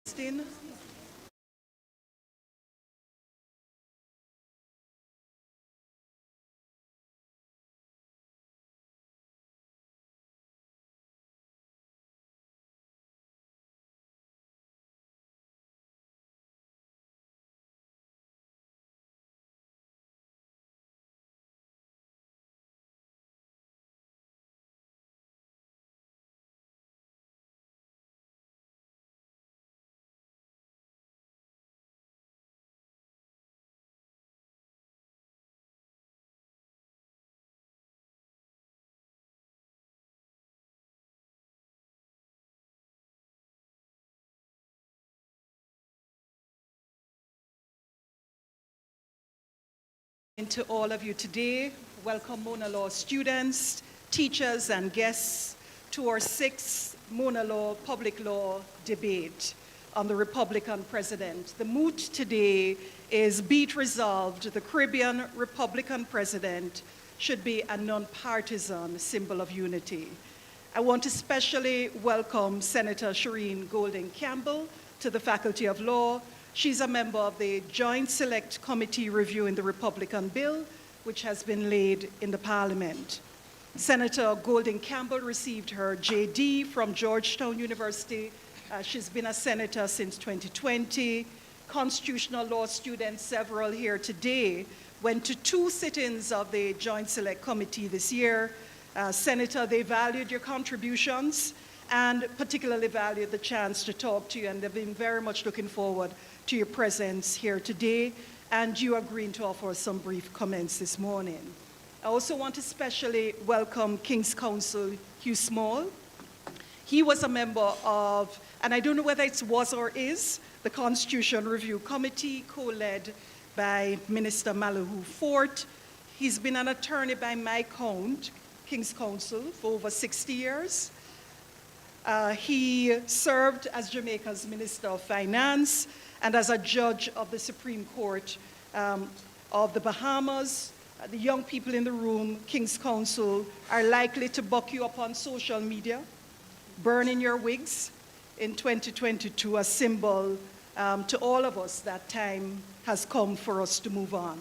Christine. And to all of you today, welcome MonaLaw students, teachers, and guests to our sixth MonaLaw Public Law debate on the Republican president. The moot today is be it resolved, the Caribbean Republican president should be a nonpartisan symbol of unity. I want to especially welcome Senator Shireen Golding Campbell to the Faculty of Law. She's a member of the Joint Select Committee reviewing the Republican bill, which has been laid in the Parliament. Senator Golding Campbell received her JD from Georgetown University. She's been a senator since 2020. Constitutional law students, several here today, went to 2 sit-ins of the Joint Select Committee this year. Senator, they valued your contributions and particularly valued the chance to talk to you, and they've been very much looking forward to your presence here today, and you agreeing to offer some brief comments this morning. I also want to especially welcome King's Counsel Hugh Small. He was a member of, and I don't know whether it was or is, the Constitution Review Committee, co-led by Minister Malahoo Fort. He's been an attorney by my count, King's Counsel, for over 60 years. He served as Jamaica's Minister of Finance and as a judge of the Supreme Court of the Bahamas. The young people in the room, King's Counsel, are likely to buck you up on social media, burning your wigs in 2022, a symbol to all of us that time has come for us to move on.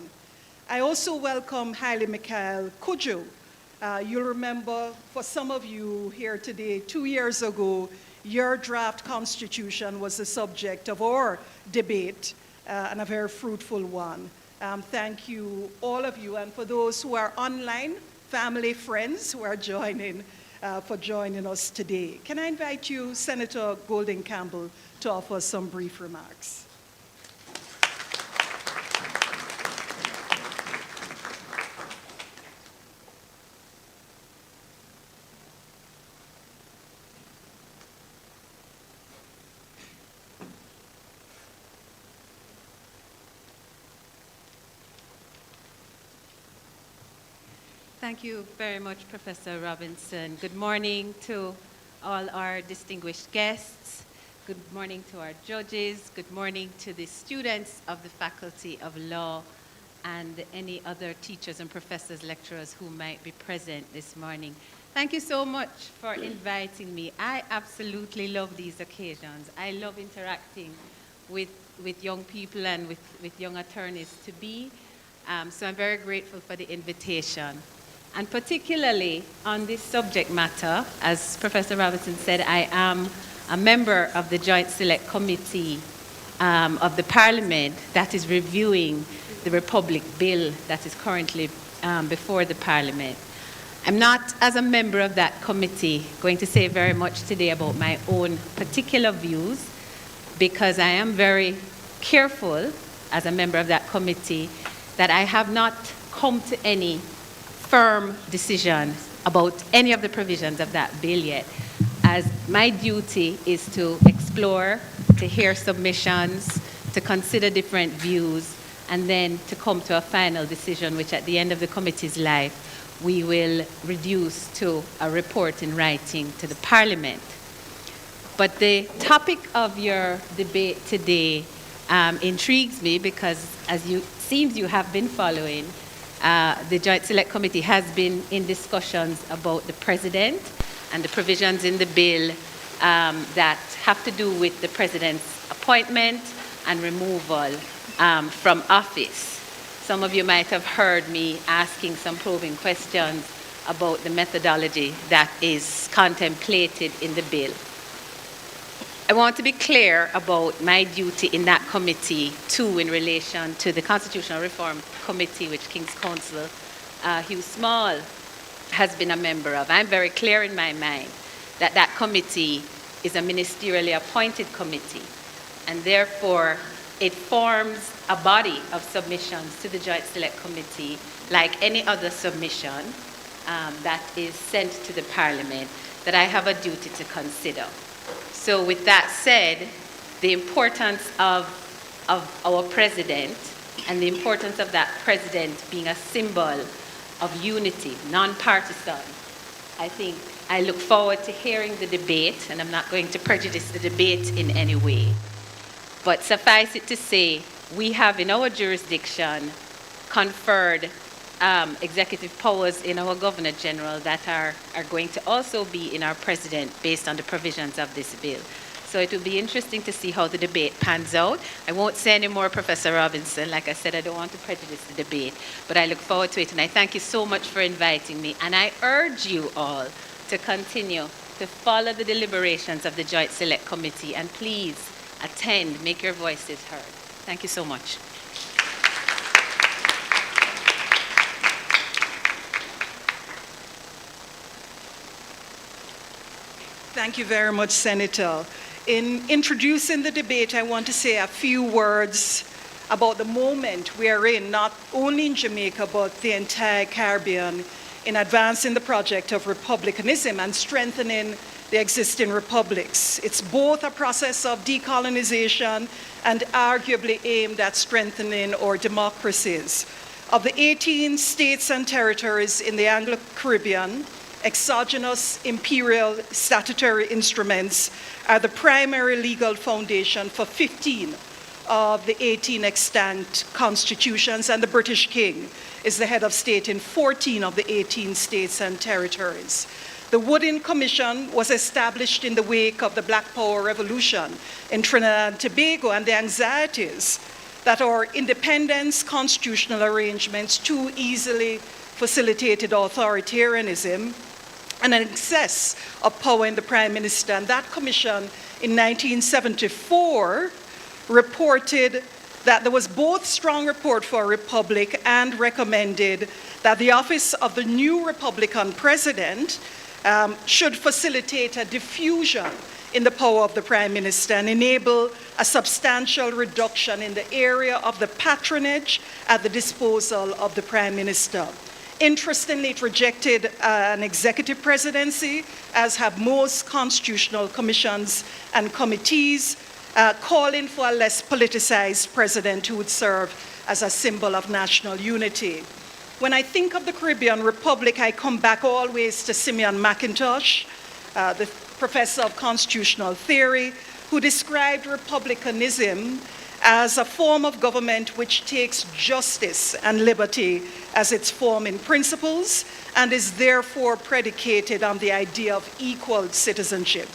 I also welcome Haile Mikhail Kudzu. You'll remember, for some of you here today, 2 years ago, your draft constitution was the subject of our debate, and a very fruitful one. Thank you, all of you, and for those who are online, family, friends who are joining, for joining us today. Can I invite you, Senator Golding Campbell, to offer some brief remarks? Thank you very much, Professor Robinson. Good morning to all our distinguished guests. Good morning to our judges. Good morning to the students of the Faculty of Law and any other teachers and professors, lecturers who might be present this morning. Thank you so much for inviting me. I absolutely love these occasions. I love interacting with young people and with young attorneys to be. So I'm very grateful for the invitation. And particularly on this subject matter, as Professor Robinson said, I am a member of the Joint Select Committee of the Parliament that is reviewing the Republic Bill that is currently before the Parliament. I'm not, as a member of that committee, going to say very much today about my own particular views, because I am very careful, as a member of that committee, that I have not come to any firm decision about any of the provisions of that bill yet, as my duty is to explore, to hear submissions, to consider different views, and then to come to a final decision, which at the end of the committee's life, we will reduce to a report in writing to the Parliament. But the topic of your debate today intrigues me because, as you seems you have been following, the Joint Select Committee has been in discussions about the President and the provisions in the bill that have to do with the president's appointment and removal from office. Some of you might have heard me asking some probing questions about the methodology that is contemplated in the bill. I want to be clear about my duty in that committee, too, in relation to the Constitutional Reform Committee, which King's Counsel Hugh Small has been a member of. I'm very clear in my mind that that committee is a ministerially appointed committee, and therefore it forms a body of submissions to the Joint Select Committee like any other submission that is sent to the Parliament that I have a duty to consider. So with that said, the importance of our president and the importance of that president being a symbol of unity, non-partisan, I think I look forward to hearing the debate, and I'm not going to prejudice the debate in any way. But suffice it to say, we have in our jurisdiction conferred executive powers in our Governor General that are going to also be in our President based on the provisions of this bill. So it will be interesting to see how the debate pans out. I won't say any more, Professor Robinson. Like I said, I don't want to prejudice the debate, but I look forward to it, and I thank you so much for inviting me. And I urge you all to continue to follow the deliberations of the Joint Select Committee, and please attend, make your voices heard. Thank you so much. Thank you very much, Senator. In introducing the debate, I want to say a few words about the moment we are in, not only in Jamaica, but the entire Caribbean, in advancing the project of republicanism and strengthening the existing republics. It's both a process of decolonization and arguably aimed at strengthening our democracies. Of the 18 states and territories in the Anglo-Caribbean, exogenous imperial statutory instruments are the primary legal foundation for 15 of the 18 extant constitutions, and the British King is the head of state in 14 of the 18 states and territories. The Woodin Commission was established in the wake of the Black Power Revolution in Trinidad and Tobago and the anxieties that our independence constitutional arrangements too easily facilitated authoritarianism and an excess of power in the Prime Minister. And that commission in 1974 reported that there was both strong support for a republic and recommended that the office of the new Republican president should facilitate a diffusion in the power of the Prime Minister and enable a substantial reduction in the area of the patronage at the disposal of the Prime Minister. Interestingly, it rejected an executive presidency, as have most constitutional commissions and committees, calling for a less politicized president who would serve as a symbol of national unity. When I think of the Caribbean Republic, I come back always to Simeon McIntosh, the professor of constitutional theory, who described republicanism as a form of government which takes justice and liberty as its forming principles and is therefore predicated on the idea of equal citizenship.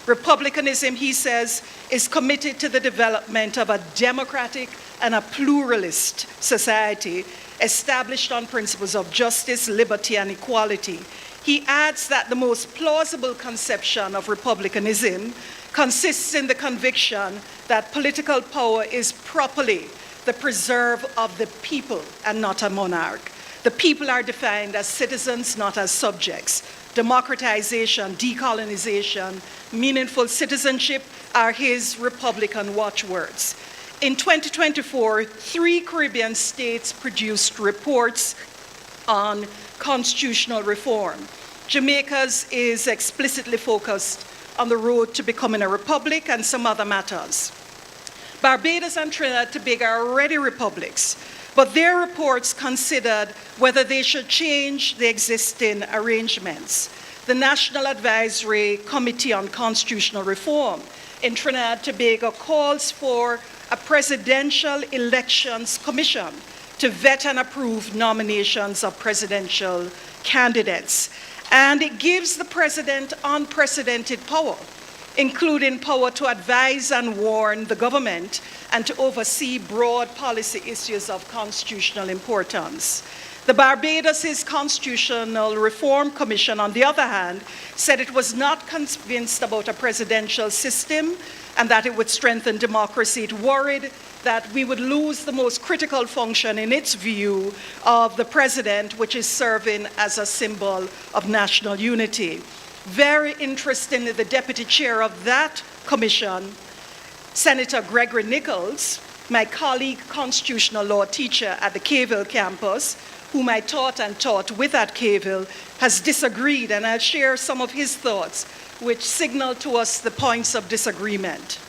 Republicanism, he says, is committed to the development of a democratic and a pluralist society established on principles of justice, liberty, and equality. He adds that the most plausible conception of republicanism consists in the conviction that political power is properly the preserve of the people and not a monarch. The people are defined as citizens, not as subjects. Democratization, decolonization, meaningful citizenship are his Republican watchwords. In 2024, 3 Caribbean states produced reports on constitutional reform. Jamaica's is explicitly focused on the road to becoming a republic and some other matters. Barbados and Trinidad and Tobago are already republics, but their reports considered whether they should change the existing arrangements. The National Advisory Committee on Constitutional Reform in Trinidad and Tobago calls for a presidential elections commission to vet and approve nominations of presidential candidates. And it gives the president unprecedented power including power to advise and warn the government and to oversee broad policy issues of constitutional importance. The Barbados' Constitutional Reform Commission, on the other hand, said it was not convinced about a presidential system and that it would strengthen democracy. It worried that we would lose the most critical function in its view of the president, which is serving as a symbol of national unity. Very interestingly, the deputy chair of that commission, Senator Gregory Nichols, my colleague constitutional law teacher at the Caville campus, whom I taught with at Caville, has disagreed, and I'll share some of his thoughts, which signal to us the points of disagreement.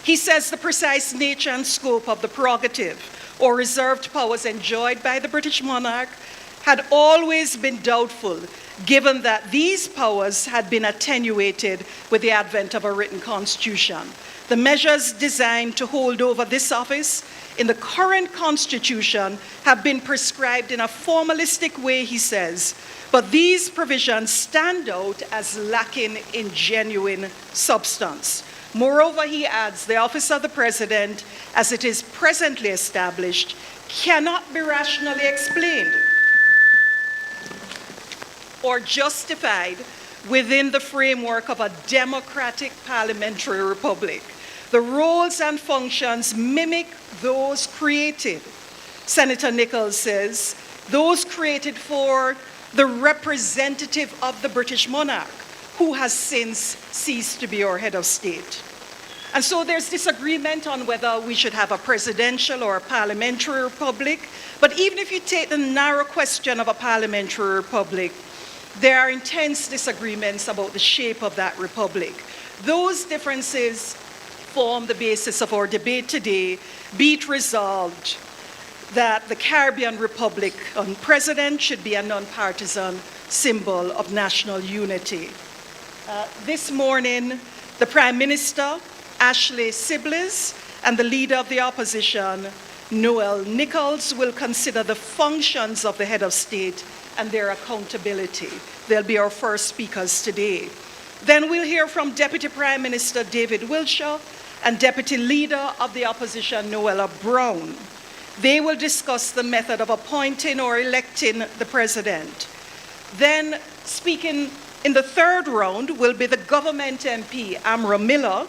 He says the precise nature and scope of the prerogative or reserved powers enjoyed by the British monarch had always been doubtful, given that these powers had been attenuated with the advent of a written constitution. The measures designed to hold over this office in the current constitution have been prescribed in a formalistic way, he says, but these provisions stand out as lacking in genuine substance. Moreover, he adds, the office of the president, as it is presently established, cannot be rationally explained or justified within the framework of a democratic parliamentary republic. The roles and functions mimic those created, Senator Nichols says, those created for the representative of the British monarch, who has since ceased to be our head of state. And so there's disagreement on whether we should have a presidential or a parliamentary republic. But even if you take the narrow question of a parliamentary republic, there are intense disagreements about the shape of that republic. Those differences form the basis of our debate today, be it resolved that the Caribbean Republic president should be a nonpartisan symbol of national unity. This morning, the Prime Minister, Ashley Sibley, and the Leader of the Opposition, Noel Nichols, will consider the functions of the head of state and their accountability. They'll be our first speakers today. Then we'll hear from Deputy Prime Minister David Wiltshire and Deputy Leader of the Opposition, Noella Brown. They will discuss the method of appointing or electing the president. Then, speaking in the third round, will be the government MP, Amra Miller,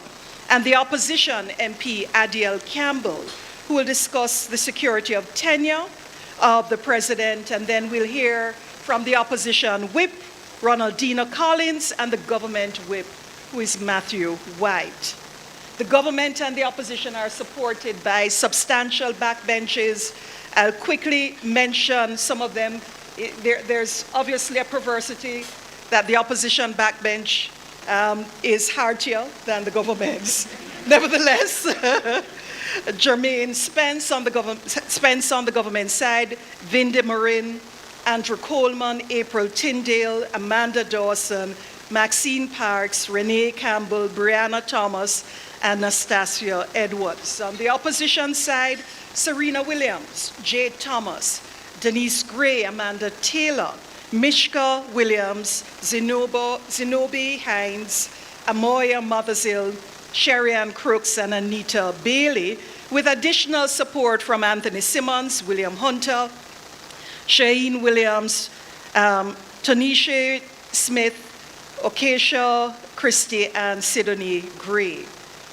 and the opposition MP, Adiel Campbell, who will discuss the security of tenure of the president. And then we'll hear from the opposition whip, Ronaldina Collins, and the government whip, who is Matthew White. The government and the opposition are supported by substantial backbenches. I'll quickly mention some of them. There's obviously a perversity that the opposition backbench is heartier than the government's. Nevertheless, Jermaine Spence on the government side, Vindy Marin, Andrew Coleman, April Tyndale, Amanda Dawson, Maxine Parks, Renee Campbell, Brianna Thomas, and Nastasia Edwards. On the opposition side, Serena Williams, Jade Thomas, Denise Gray, Amanda Taylor, Mishka Williams, Zenobi Hines, Amoya Mothersill, Sherry-Ann Crooks, and Anita Bailey, with additional support from Anthony Simmons, William Hunter, Shaheen Williams, Tanisha Smith, Okesha Christie, and Sidonie Gray.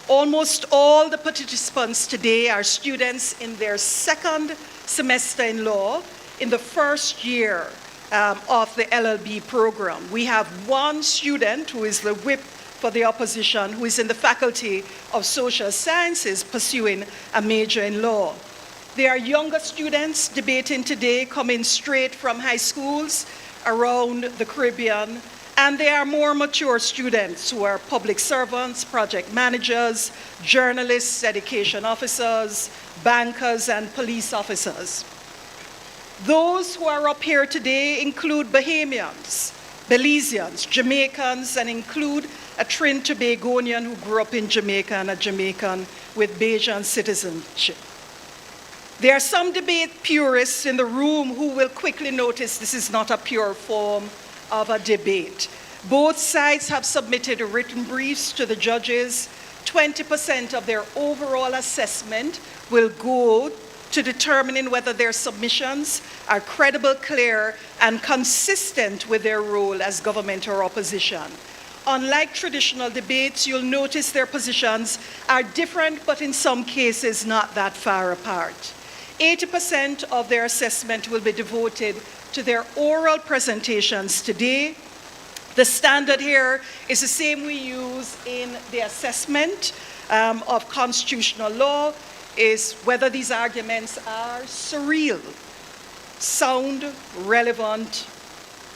Almost all the participants today are students in their second semester in law in the first year of the LLB program. We have one student who is the whip for the opposition, who is in the Faculty of Social Sciences pursuing a major in law. There are younger students debating today coming straight from high schools around the Caribbean, and there are more mature students who are public servants, project managers, journalists, education officers, bankers, and police officers. Those who are up here today include Bahamians, Belizeans, Jamaicans, and include a Trinidad Tobagonian who grew up in Jamaica and a Jamaican with Bajan citizenship. There are some debate purists in the room who will quickly notice this is not a pure form of a debate. Both sides have submitted written briefs to the judges. 20% of their overall assessment will go to determining whether their submissions are credible, clear, and consistent with their role as government or opposition. Unlike traditional debates, you'll notice their positions are different, but in some cases not that far apart. 80% of their assessment will be devoted to their oral presentations today. The standard here is the same we use in the assessment of constitutional law, is whether these arguments are surreal, sound, relevant,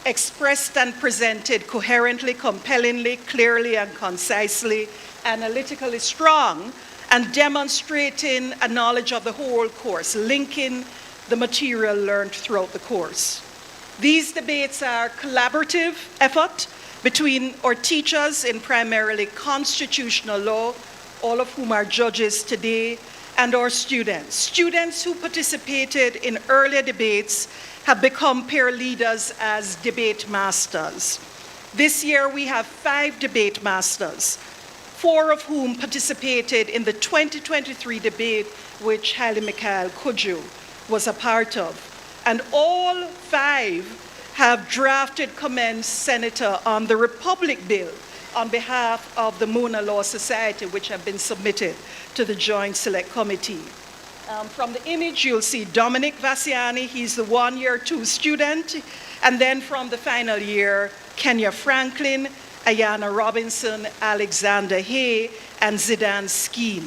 expressed and presented coherently, compellingly, clearly and concisely, analytically strong, and demonstrating a knowledge of the whole course, linking the material learned throughout the course. These debates are collaborative effort between our teachers in primarily constitutional law, all of whom are judges today, and our students. Students who participated in earlier debates have become peer leaders as debate masters. This year we have 5 debate masters, 4 of whom participated in the 2023 debate which Haile Mikhail Kudju was a part of. And all 5 have drafted comments, Senator, on the Republic Bill on behalf of the MonaLaw Society, which have been submitted to the Joint Select Committee. From the image, you'll see Dominic Vassiani, he's the 1-year 2 student, and then from the final year, Kenya Franklin, Ayana Robinson, Alexander Hay, and Zidane Skeen.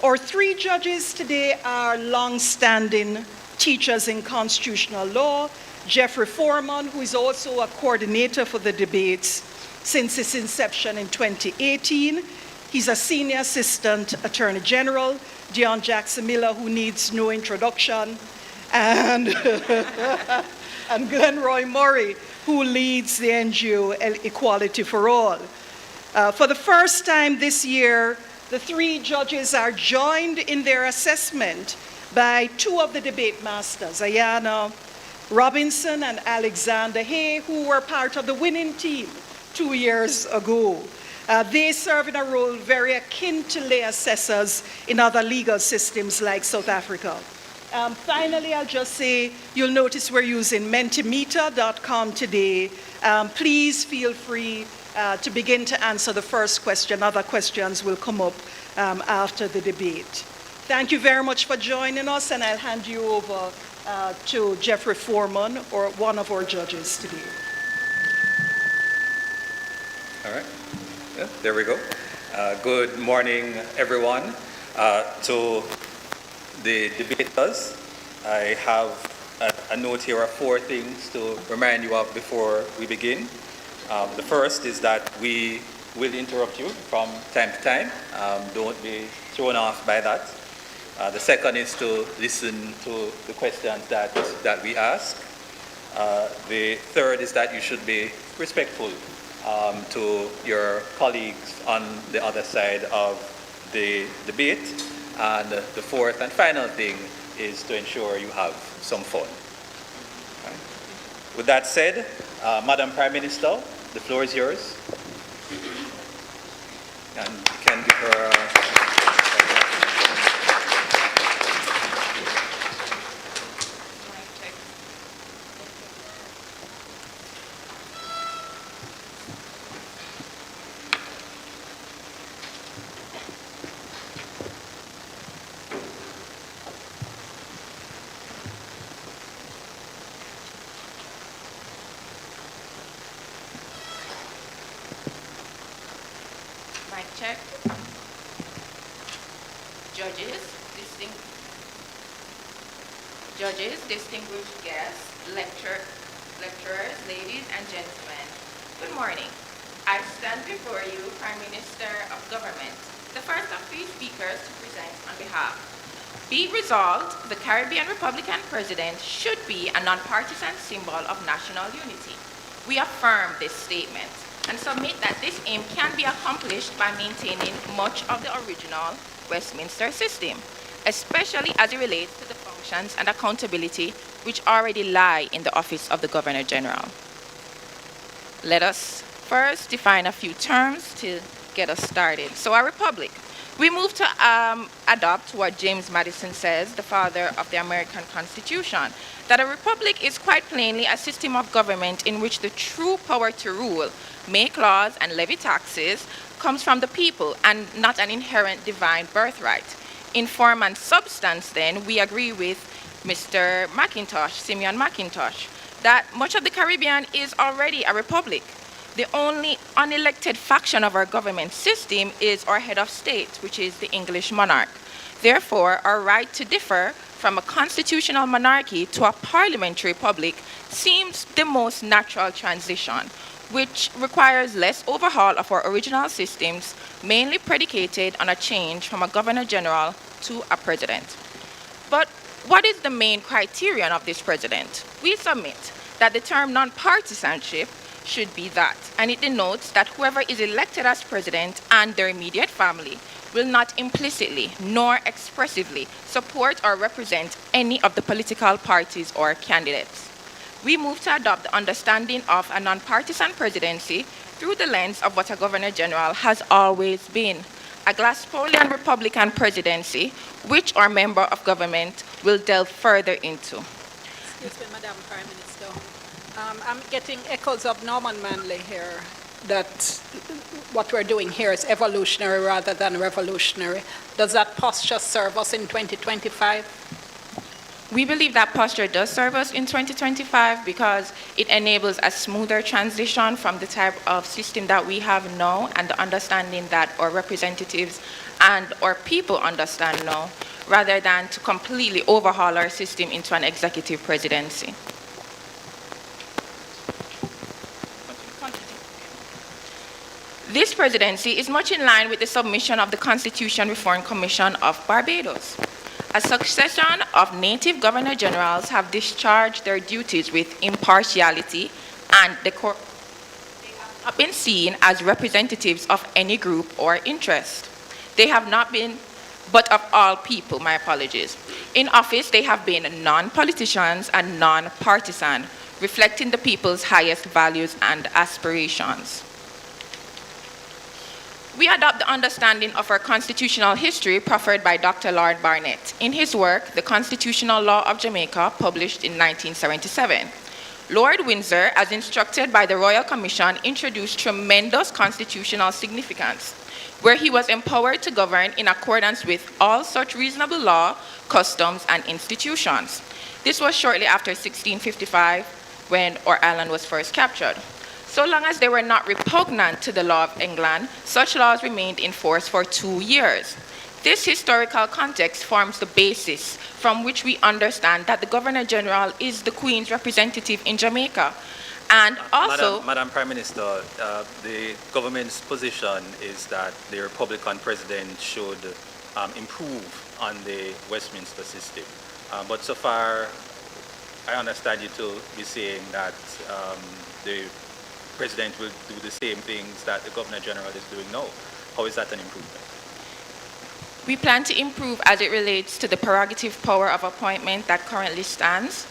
Our 3 judges today are long-standing teachers in constitutional law. Jeffrey Foreman, who is also a coordinator for the debates since its inception in 2018. He's a senior assistant attorney general. Dion Jackson Miller, who needs no introduction, and, and Glenroy Murray, who leads the NGO Equality for All. For the first time this year, the 3 judges are joined in their assessment by 2 of the debate masters, Ayana Robinson and Alexander Hay, who were part of the winning team 2 years ago. They serve in a role very akin to lay assessors in other legal systems like South Africa. Finally, I'll just say, you'll notice we're using Mentimeter.com today. Please feel free to begin to answer the first question. Other questions will come up after the debate. Thank you very much for joining us, and I'll hand you over to Jeffrey Foreman, or one of our judges today. All right. Yeah, there we go. Good morning, everyone. To the debaters, I have a note here of 4 things to remind you of before we begin. The first is that we will interrupt you from time to time. Don't be thrown off by that. The second is to listen to the questions that we ask. The third is that you should be respectful to your colleagues on the other side of the debate. And the fourth and final thing is to ensure you have some fun. Right. With that said, Madam Prime Minister, the floor is yours. And you can give her Mic check. Judges, distinguished guests, lecturers, ladies and gentlemen, good morning. I stand before you, Prime Minister of Government, the first of 3 speakers to present on behalf. Be it resolved, the Caribbean Republican President should be a nonpartisan symbol of national unity. We affirm this statement and submit that this aim can be accomplished by maintaining much of the original Westminster system, especially as it relates to the functions and accountability which already lie in the office of the Governor General. Let us first define a few terms to get us started. So a republic. We move to adopt what James Madison says, the father of the American Constitution, that a republic is quite plainly a system of government in which the true power to rule, make laws, and levy taxes comes from the people and not an inherent divine birthright. In form and substance, then, we agree with Mr. Simeon McIntosh, that much of the Caribbean is already a republic. The only unelected faction of our government system is our head of state, which is the English monarch. Therefore, our right to differ from a constitutional monarchy to a parliamentary republic seems the most natural transition, which requires less overhaul of our original systems, mainly predicated on a change from a governor-general to a president. But what is the main criterion of this president? We submit that the term nonpartisanship should be that, and it denotes that whoever is elected as president and their immediate family will not implicitly nor expressively support or represent any of the political parties or candidates. We move to adopt the understanding of a nonpartisan presidency through the lens of what a governor-general has always been, a Glaspolian Republican presidency, which our member of government will delve further into. Excuse me, Madam Prime Minister. I'm getting echoes of Norman Manley here, that what we're doing here is evolutionary rather than revolutionary. Does that posture serve us in 2025? We believe that posture does serve us in 2025 because it enables a smoother transition from the type of system that we have now and the understanding that our representatives and our people understand now, rather than to completely overhaul our system into an executive presidency. This presidency is much in line with the submission of the Constitution Reform Commission of Barbados. A succession of native governor-generals have discharged their duties with impartiality and they have not been seen as representatives of any group or interest. They have not been, but of all people, my apologies. In office, they have been non-politicians and non-partisan, reflecting the people's highest values and aspirations. We adopt the understanding of our constitutional history proffered by Dr. Lord Barnett in his work, The Constitutional Law of Jamaica, published in 1977. Lord Windsor, as instructed by the Royal Commission, introduced tremendous constitutional significance, where he was empowered to govern in accordance with all such reasonable law, customs, and institutions. This was shortly after 1655, when our island was first captured. So long as they were not repugnant to the law of England, such laws remained in force for 2 years. This historical context forms the basis from which we understand that the Governor-General is the Queen's representative in Jamaica. And also... Madam Prime Minister, the government's position is that the Republican president should improve on the Westminster system. But so far, I understand you to be saying that the President will do the same things that the Governor-General is doing now. How is that an improvement? We plan to improve as it relates to the prerogative power of appointment that currently stands,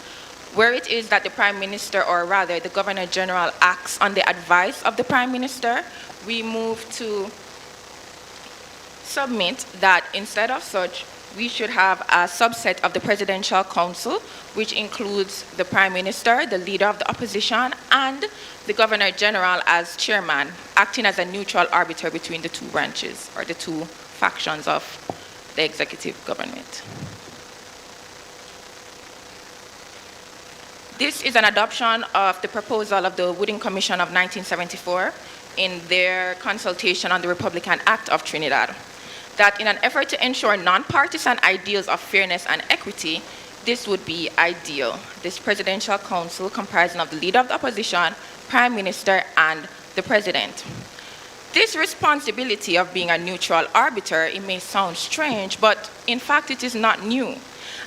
where it is that the Prime Minister, or rather the Governor-General, acts on the advice of the Prime Minister. We move to submit that instead of such, we should have a subset of the Presidential Council, which includes the Prime Minister, the Leader of the Opposition, and the Governor-General as chairman, acting as a neutral arbiter between the two branches, or the two factions of the executive government. This is an adoption of the proposal of the Wooding Commission of 1974 in their consultation on the Republican Act of Trinidad, that in an effort to ensure nonpartisan ideals of fairness and equity, this would be ideal. This Presidential Council comprising of the Leader of the Opposition, Prime Minister, and the President. This responsibility of being a neutral arbiter, it may sound strange, but in fact it is not new.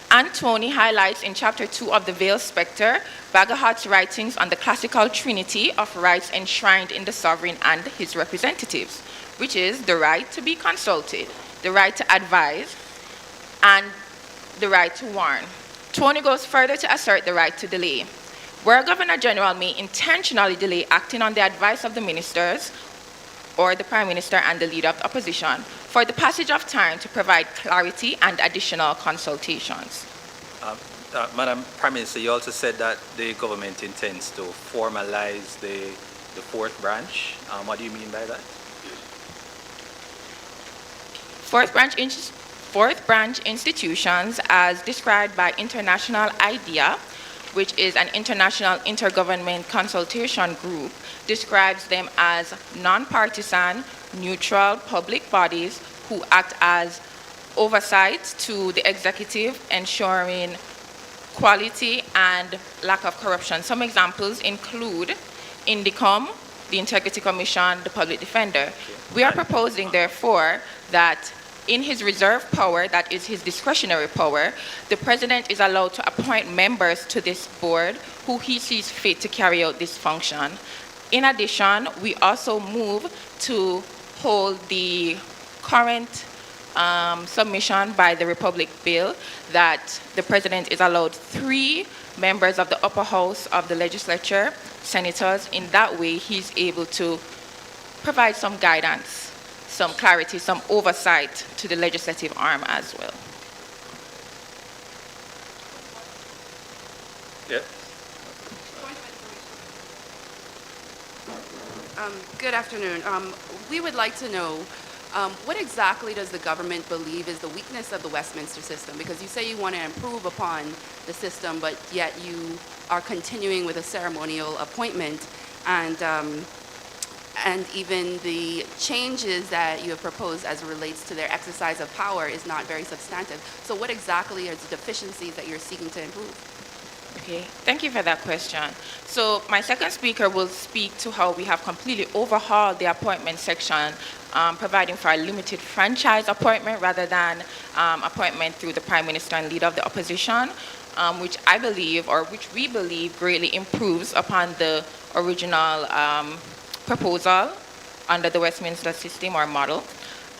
Antony highlights in Chapter 2 of The Veiled Spectre, Bagehot's writings on the classical trinity of rights enshrined in the sovereign and his representatives, which is the right to be consulted, the right to advise, and the right to warn. Tony goes further to assert the right to delay. where a Governor General may intentionally delay acting on the advice of the ministers or the Prime Minister and the Leader of the Opposition for the passage of time to provide clarity and additional consultations. Madam Prime Minister, you also said that the government intends to formalize the fourth branch. What do you mean by that? Fourth branch institutions, as described by International IDEA, which is an international intergovernment consultation group, describes them as non-partisan, neutral public bodies who act as oversight to the executive, ensuring quality and lack of corruption. Some examples include INDICOM, the Integrity Commission, the Public Defender. We are proposing, therefore, that in his reserve power, that is his discretionary power, the President is allowed to appoint members to this board who he sees fit to carry out this function. In addition, we also move to hold the current submission by the Republic Bill that the President is allowed 3 members of the upper house of the legislature, senators. In that way, he's able to provide some guidance, some clarity, some oversight to the legislative arm as well. Yeah. Good afternoon. We would like to know what exactly does the government believe is the weakness of the Westminster system? Because you say you want to improve upon the system, but yet you are continuing with a ceremonial appointment, and even the changes that you have proposed as it relates to their exercise of power is not very substantive. So what exactly are the deficiencies that you're seeking to improve? Okay, thank you for that question. So my second speaker will speak to how we have completely overhauled the appointment section, providing for a limited franchise appointment rather than appointment through the Prime Minister and Leader of the Opposition, which I believe, or which we believe, greatly improves upon the original proposal under the Westminster system or model.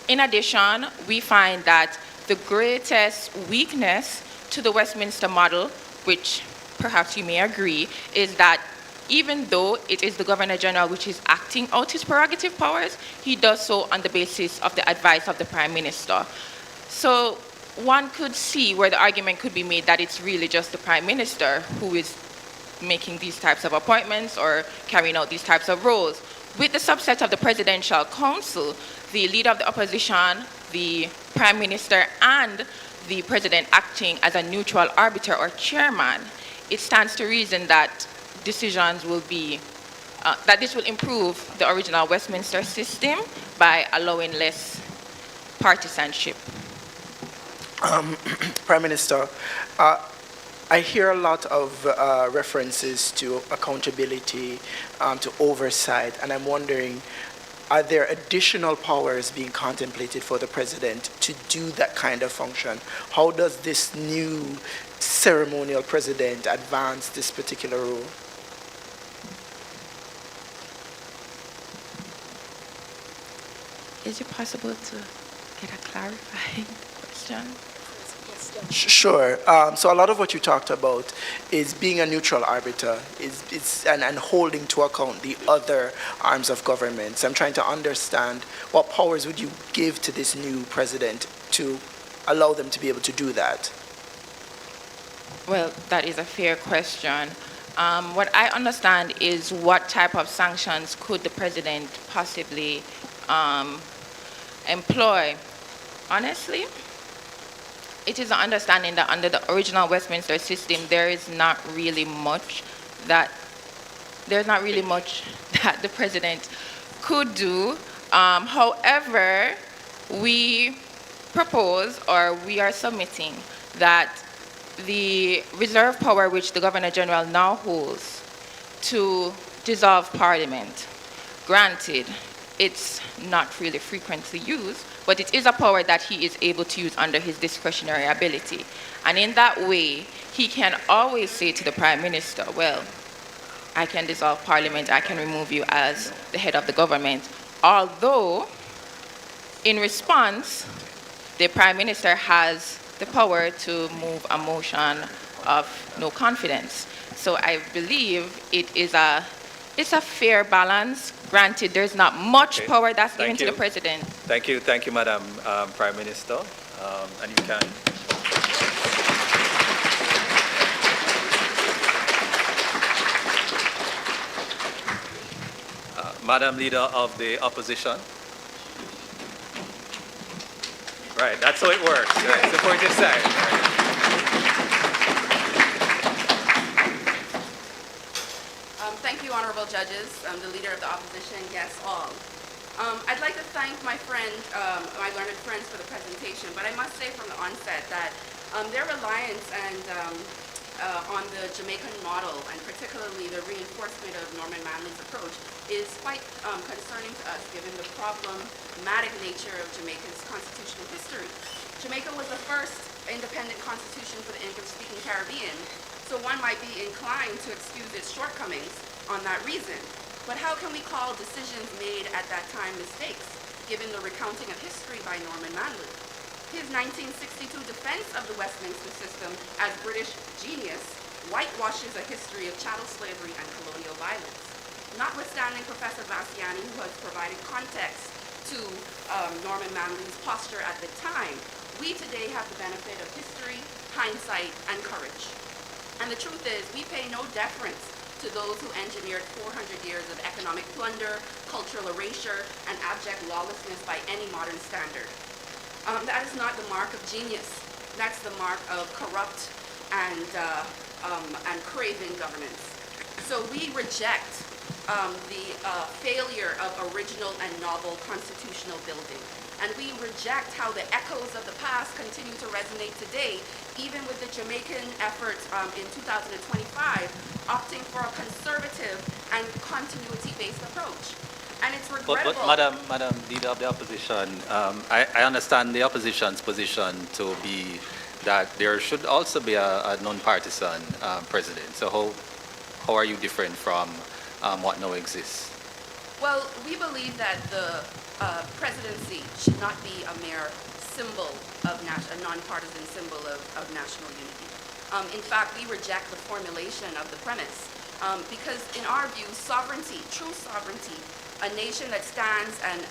In addition, we find that the greatest weakness to the Westminster model, which perhaps you may agree, is that even though it is the Governor General which is acting out his prerogative powers, he does so on the basis of the advice of the Prime Minister. So one could see where the argument could be made that it's really just the Prime Minister who is making these types of appointments or carrying out these types of roles. With the subset of the Presidential Council, the Leader of the Opposition, the Prime Minister, and the President acting as a neutral arbiter or chairman, it stands to reason that decisions will be, that this will improve the original Westminster system by allowing less partisanship. Prime Minister, I hear a lot of references to accountability, to oversight, and I'm wondering, are there additional powers being contemplated for the President to do that kind of function? How does this new ceremonial President advance this particular role? Is it possible to get a clarifying question? Sure. So a lot of what you talked about is being a neutral arbiter and holding to account the other arms of government. So I'm trying to understand what powers would you give to this new president to allow them to be able to do that? Well, that is a fair question. What I understand is what type of sanctions could the president possibly employ. Honestly, it is an understanding that under the original Westminster system, there's not really much that the president could do. However, we propose, or we are submitting, that the reserve power which the Governor General now holds to dissolve Parliament, granted, it's not really frequently used, but it is a power that he is able to use under his discretionary ability. And in that way, he can always say to the Prime Minister, well, I can dissolve Parliament, I can remove you as the head of the government. Although, in response, the Prime Minister has the power to move a motion of no confidence. So I believe it's a fair balance. Granted, there's not much Okay. power that's given Thank to the you. president. Thank you, Madam Prime Minister. And you can. Madam Leader of the Opposition. Right, that's how it works. Right, supportive side. Right. Thank you, honorable judges, the leader of the opposition, guests all. I'd like to thank my friend, my learned friends for the presentation, but I must say from the onset that their reliance on the Jamaican model, and particularly the reinforcement of Norman Manley's approach, is quite concerning to us, given the problematic nature of Jamaica's constitutional history. Jamaica was the first independent constitution for the English-speaking Caribbean, so one might be inclined to excuse its shortcomings on that reason. But how can we call decisions made at that time mistakes, given the recounting of history by Norman Manley? His 1962 defense of the Westminster system as British genius whitewashes a history of chattel slavery and colonial violence. Notwithstanding Professor Bassiani, who has provided context to Norman Manley's posture at the time, we today have the benefit of history, hindsight, and courage. And the truth is, we pay no deference to those who engineered 400 years of economic plunder, cultural erasure, and abject lawlessness by any modern standard. That is not the mark of genius. That's the mark of corrupt and craven governance. So we reject the failure of original and novel constitutional building. And we reject how the echoes of the past continue to resonate today, even with the Jamaican effort in 2025, opting for a conservative and continuity-based approach. And it's regrettable. But Madam Leader of the Opposition, I understand the opposition's position to be that there should also be a non-partisan president. So how are you different from what now exists? Well, we believe that the presidency should not be a mere symbol of a nonpartisan symbol of national unity. In fact, we reject the formulation of the premise because, in our view, sovereignty, true sovereignty, a nation that stands and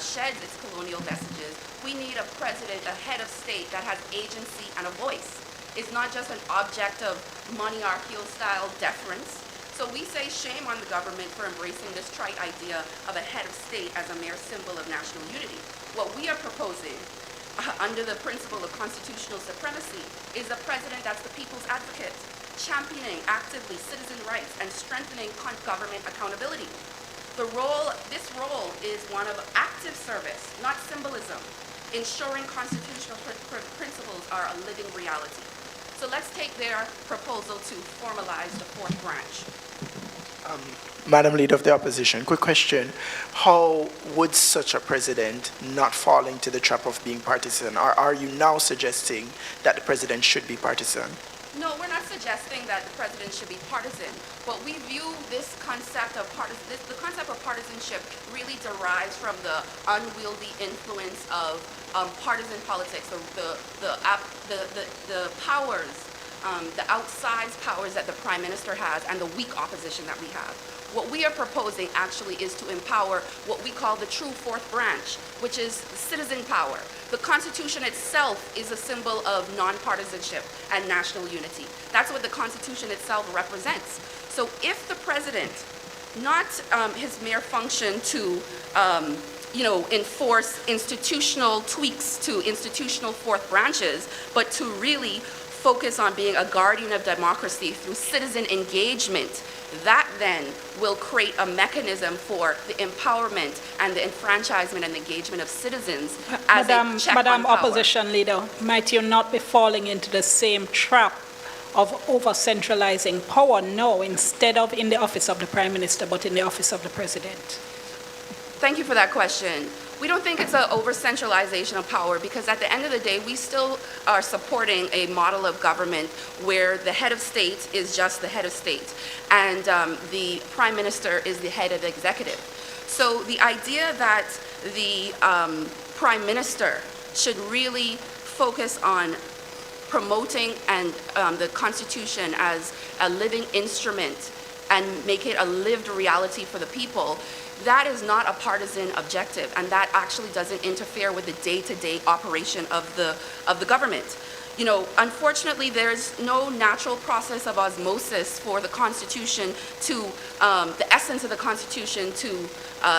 sheds its colonial vestiges, we need a president, a head of state that has agency and a voice. It's not just an object of monarchical-style deference. So we say shame on the government for embracing this trite idea of a head of state as a mere symbol of national unity. What we are proposing under the principle of constitutional supremacy is a president that's the people's advocate, championing actively citizen rights and strengthening government accountability. This role is one of active service, not symbolism, ensuring constitutional principles are a living reality. So let's take their proposal to formalize the fourth branch. Madam Leader of the Opposition, quick question. How would such a president not fall into the trap of being partisan? Or are you now suggesting that the president should be partisan? No, we're not suggesting that the president should be partisan, but we view this concept of the concept of partisanship really derives from the unwieldy influence of partisan politics, the powers, the outsized powers that the Prime Minister has and the weak opposition that we have. What we are proposing actually is to empower what we call the true fourth branch, which is citizen power. The Constitution itself is a symbol of nonpartisanship and national unity. That's what the Constitution itself represents. So if the president, not his mere function to enforce institutional tweaks to institutional fourth branches, but to really focus on being a guardian of democracy through citizen engagement, that then will create a mechanism for the empowerment and the enfranchisement and engagement of citizens as a check on Madam power. Opposition Leader, might you not be falling into the same trap of over-centralizing power now, instead of in the office of the Prime Minister, but in the office of the President? Thank you for that question. We don't think it's an over-centralization of power because at the end of the day, we still are supporting a model of government where the head of state is just the head of state and the Prime Minister is the head of the executive. So the idea that the Prime Minister should really focus on promoting and the Constitution as a living instrument and make it a lived reality for the people, that is not a partisan objective, and that actually doesn't interfere with the day-to-day operation of the government. You know, unfortunately, there's no natural process of osmosis for the Constitution to, the essence of the Constitution to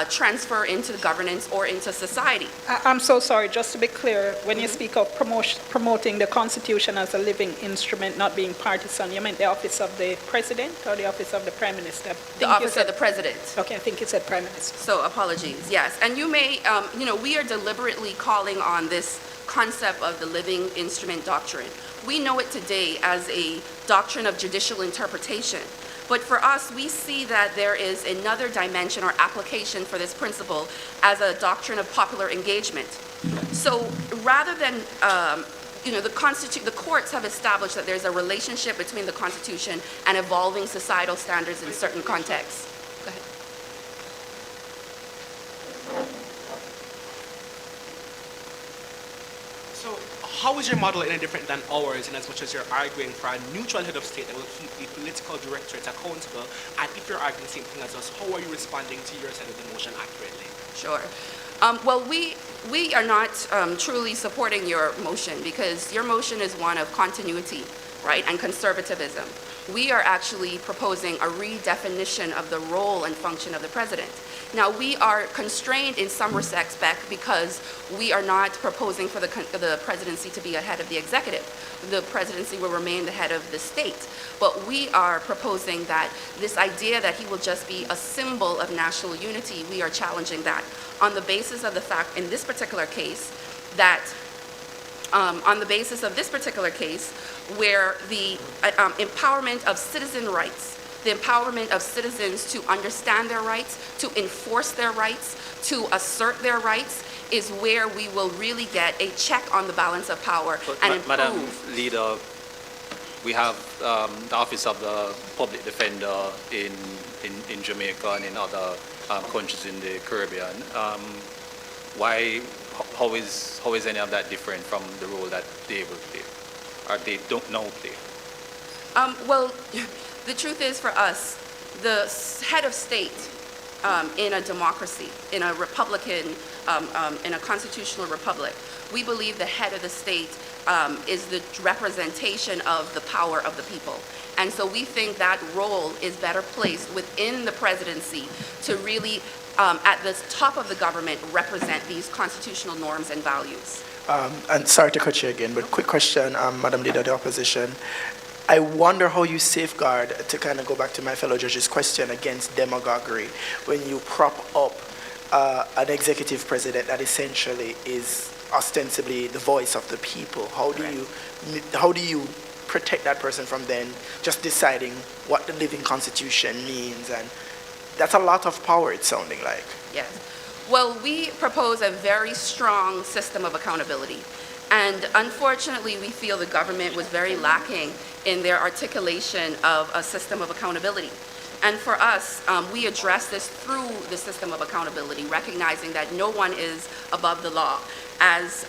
transfer into governance or into society. I'm so sorry, just to be clear, when you speak of promoting the Constitution as a living instrument, not being partisan, you meant the office of the President or the office of the Prime Minister? The office of the President. Okay, I think you said Prime Minister. So apologies, yes. And you may, you know, we are deliberately calling on this concept of the living instrument doctrine. We know it today as a doctrine of judicial interpretation. But for us, we see that there is another dimension or application for this principle as a doctrine of popular engagement. So rather than, you know, the courts have established that there's a relationship between the Constitution and evolving societal standards in certain contexts. Go ahead. So how is your model any different than ours in as much as you're arguing for a neutral head of state that will keep the political directorate accountable? And if you're arguing the same thing as us, how are you responding to your side of the motion accurately? Sure. Well, we are not truly supporting your motion because your motion is one of continuity, right, and conservatism. We are actually proposing a redefinition of the role and function of the president. Now, we are constrained in some respects because we are not proposing for the presidency to be a head of the executive. The presidency will remain the head of the state. But we are proposing that this idea that he will just be a symbol of national unity, we are challenging that on the basis of the fact in this particular case that where the empowerment of citizen rights, the empowerment of citizens to understand their rights, to enforce their rights, to assert their rights, is where we will really get a check on the balance of power and improve. Madam Leader, we have the Office of the Public Defender in Jamaica and in other countries in the Caribbean. How is any of that different from the role that they will play, or they don't now play? Well, the truth is for us, the head of state in a democracy, in a republican, in a constitutional republic, we believe the head of the state is the representation of the power of the people. And so we think that role is better placed within the presidency to really, at the top of the government, represent these constitutional norms and values. And sorry to cut you again, but quick question, Madam Leader of the Opposition. I wonder how you safeguard, to kind of go back to my fellow judge's question, against demagoguery when you prop up an executive president that essentially is ostensibly the voice of the people. How do you protect that person from then just deciding what the living constitution means? And that's a lot of power, it's sounding like. Yes. Well, we propose a very strong system of accountability. And unfortunately, we feel the government was very lacking in their articulation of a system of accountability. And for us, we address this through the system of accountability, recognizing that no one is above the law, as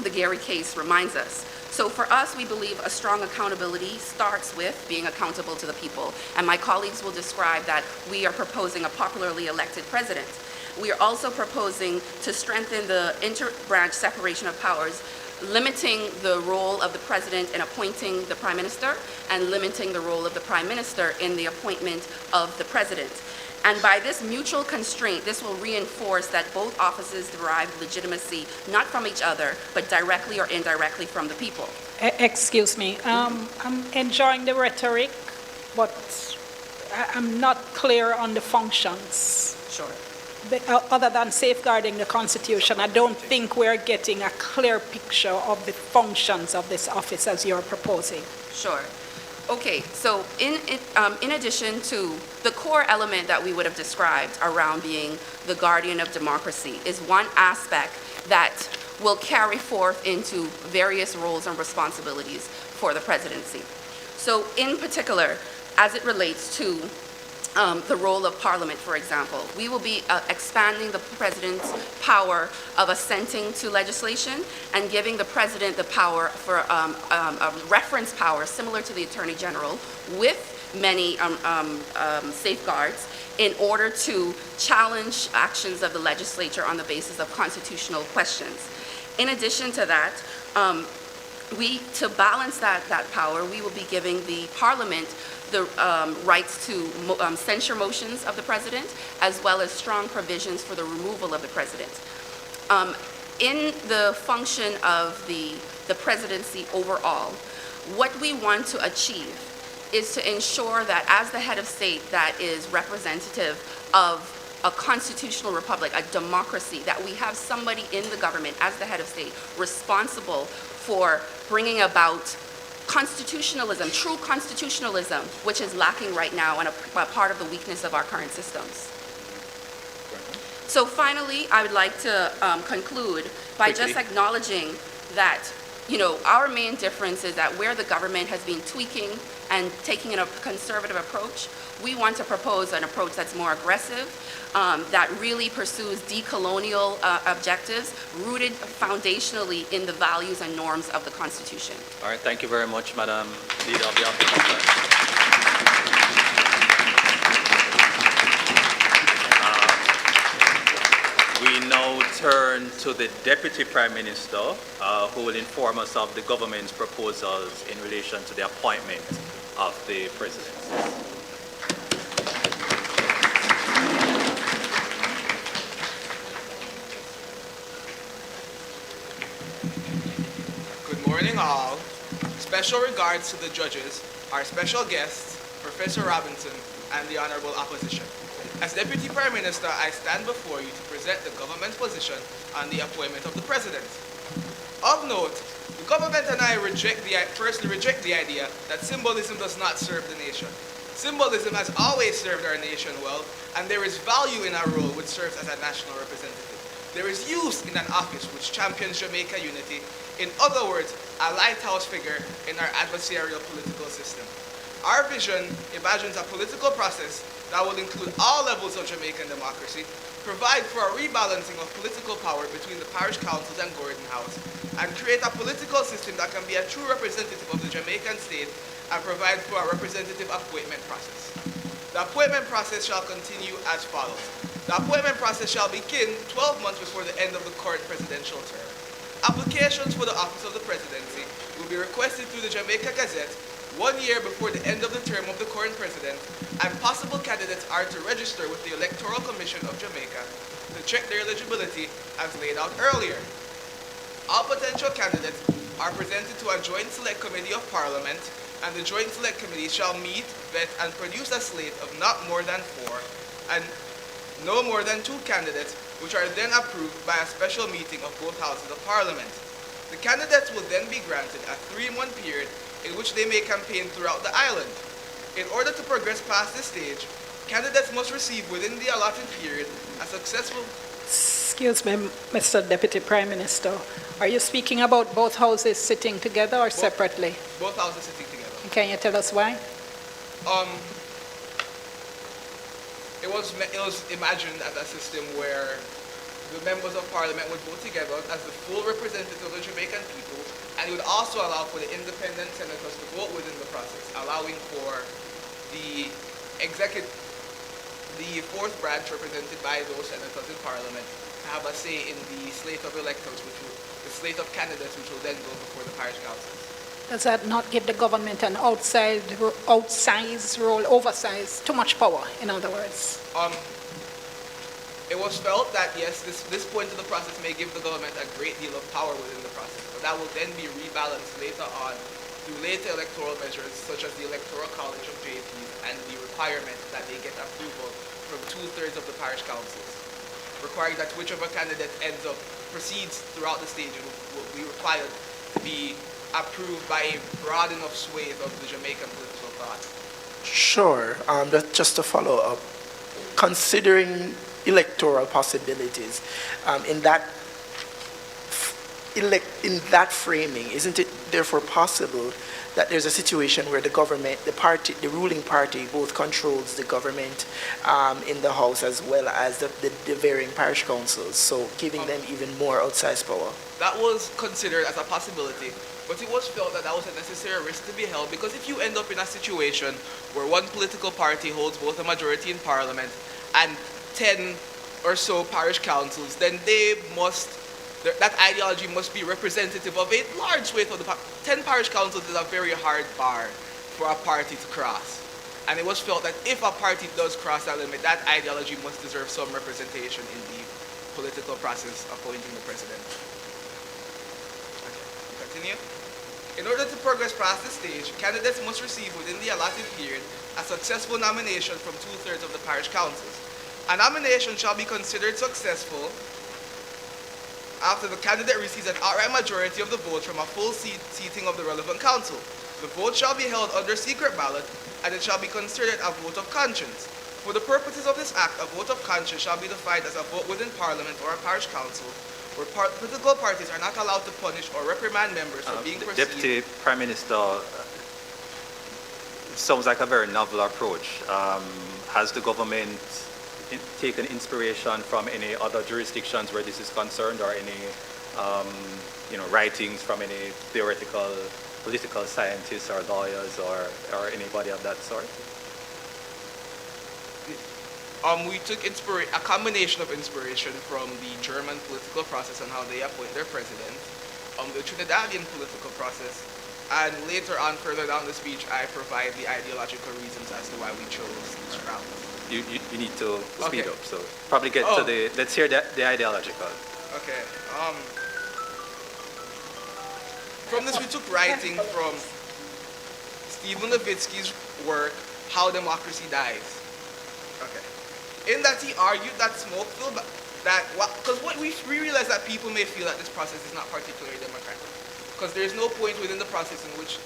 the Gary case reminds us. So for us, we believe a strong accountability starts with being accountable to the people. And my colleagues will describe that we are proposing a popularly elected president. We are also proposing to strengthen the inter-branch separation of powers, limiting the role of the president in appointing the prime minister and limiting the role of the prime minister in the appointment of the president. And by this mutual constraint, this will reinforce that both offices derive legitimacy not from each other, but directly or indirectly from the people. Excuse me, I'm enjoying the rhetoric, but I'm not clear on the functions. Sure. Other than safeguarding the Constitution, I don't think we're getting a clear picture of the functions of this office as you're proposing. Sure. Okay, so in addition to the core element that we would have described around being the guardian of democracy is one aspect that will carry forth into various roles and responsibilities for the presidency. So in particular, as it relates to the role of Parliament, for example. We will be expanding the President's power of assenting to legislation and giving the President the power for a reference power similar to the Attorney General with many safeguards in order to challenge actions of the legislature on the basis of constitutional questions. In addition to that, to balance that power, we will be giving the Parliament the rights to censure motions of the President, as well as strong provisions for the removal of the President. In the function of the presidency overall, what we want to achieve is to ensure that as the head of state that is representative of a constitutional republic, a democracy, that we have somebody in the government as the head of state responsible for bringing about constitutionalism, true constitutionalism, which is lacking right now and a part of the weakness of our current systems. So finally, I would like to conclude by just acknowledging that, our main difference is that where the government has been tweaking and taking a conservative approach, we want to propose an approach that's more aggressive, that really pursues decolonial objectives rooted foundationally in the values and norms of the Constitution. All right, thank you very much, Madam Leader of the Opposition. We now turn to the Deputy Prime Minister, who will inform us of the government's proposals in relation to the appointment of the President. Good morning, all. Special regards to the judges, our special guests, Professor Robinson, and the Honorable Opposition. As Deputy Prime Minister, I stand before you to present the government's position on the appointment of the President. Of note, the government and I firstly reject the idea that symbolism does not serve the nation. Symbolism has always served our nation well, and there is value in our role which serves as a national representative. There is use in an office which champions Jamaica unity. In other words, a lighthouse figure in our adversarial political system. Our vision imagines a political process that will include all levels of Jamaican democracy, provide for a rebalancing of political power between the parish councils and Gordon House, and create a political system that can be a true representative of the Jamaican state and provide for a representative appointment process. The appointment process shall continue as follows. The appointment process shall begin 12 months before the end of the current presidential term. Applications for the office of the presidency will be requested through the Jamaica Gazette 1 year before the end of the term of the current president, and possible candidates are to register with the Electoral Commission of Jamaica to check their eligibility as laid out earlier. All potential candidates are presented to a Joint Select Committee of Parliament, and the Joint Select Committee shall meet, vet, and produce a slate of not more than 4 and no more than 2 candidates, which are then approved by a special meeting of both houses of Parliament. The candidates will then be granted a 3-month period in which they may campaign throughout the island. In order to progress past this stage, candidates must receive within the allotted period a successful... Excuse me, Mr. Deputy Prime Minister. Are you speaking about both houses sitting together or separately? Both houses sitting together. Can you tell us why? It was imagined as a system where the members of Parliament would vote together as the full representative of the Jamaican people, and it would also allow for the independent senators to vote within the process, allowing for the fourth branch represented by those senators in Parliament to have a say in the slate of electors, the slate of candidates which will then go before the parish councils. Does that not give the government an outsized role, oversized, too much power, in other words? It was felt that, yes, this point of the process may give the government a great deal of power within the process, but that will then be rebalanced later on through later electoral measures, such as the Electoral College of JPs and the requirement that they get approval from 2/3 of the parish councils, requiring that whichever candidate proceeds throughout the stage will be required to be approved by a broad enough swathe of the Jamaican political thought. Sure. Just to follow up, considering electoral possibilities, in that framing, isn't it therefore possible that there's a situation where the government, the ruling party, both controls the government in the House as well as the varying parish councils, so giving them even more outsized power. That was considered as a possibility, but it was felt that that was a necessary risk to be held, because if you end up in a situation where one political party holds both a majority in Parliament and 10 or so parish councils, then that ideology must be representative of a large swathe of the 10 parish councils is a very hard bar for a party to cross. And it was felt that if a party does cross that limit, that ideology must deserve some representation in the political process appointing the president. Okay, continue. In order to progress past this stage, candidates must receive within the allotted period a successful nomination from 2/3 of the parish councils. A nomination shall be considered successful after the candidate receives an outright majority of the votes from a full seating of the relevant council. The vote shall be held under secret ballot, and it shall be considered a vote of conscience. For the purposes of this act, a vote of conscience shall be defined as a vote within Parliament or a parish council, where political parties are not allowed to punish or reprimand members for being perceived. Deputy Prime Minister, sounds like a very novel approach. Has the government taken inspiration from any other jurisdictions where this is concerned, or any writings from any theoretical political scientists or lawyers or anybody of that sort? We took a combination of inspiration from the German political process and how they appoint their president, the Trinidadian political process, and later on, further down the speech, I provide the ideological reasons as to why we chose this route. You need to speed Okay. up, so probably get to let's hear the ideological. Okay. From this, we took writing from Stephen Levitsky's work, How Democracy Dies. Okay. In that, he argued that because we realize that people may feel that this process is not particularly democratic, because there is no point within the process in which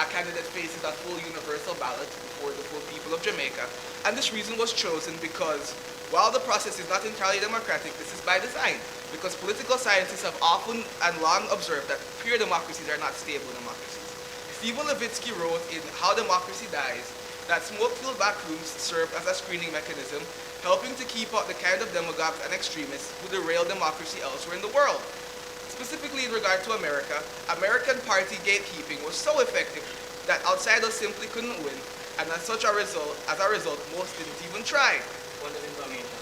a candidate faces a full universal ballot before the full people of Jamaica. And this reason was chosen because while the process is not entirely democratic, this is by design, because political scientists have often and long observed that pure democracies are not stable democracies. Stephen Levitsky wrote in How Democracy Dies that smoke-filled backrooms served as a screening mechanism, helping to keep out the kind of demagogues and extremists who derail democracy elsewhere in the world. Specifically in regard to America, American party gatekeeping was so effective that outsiders simply couldn't win, and as a result, most didn't even try. Point of information.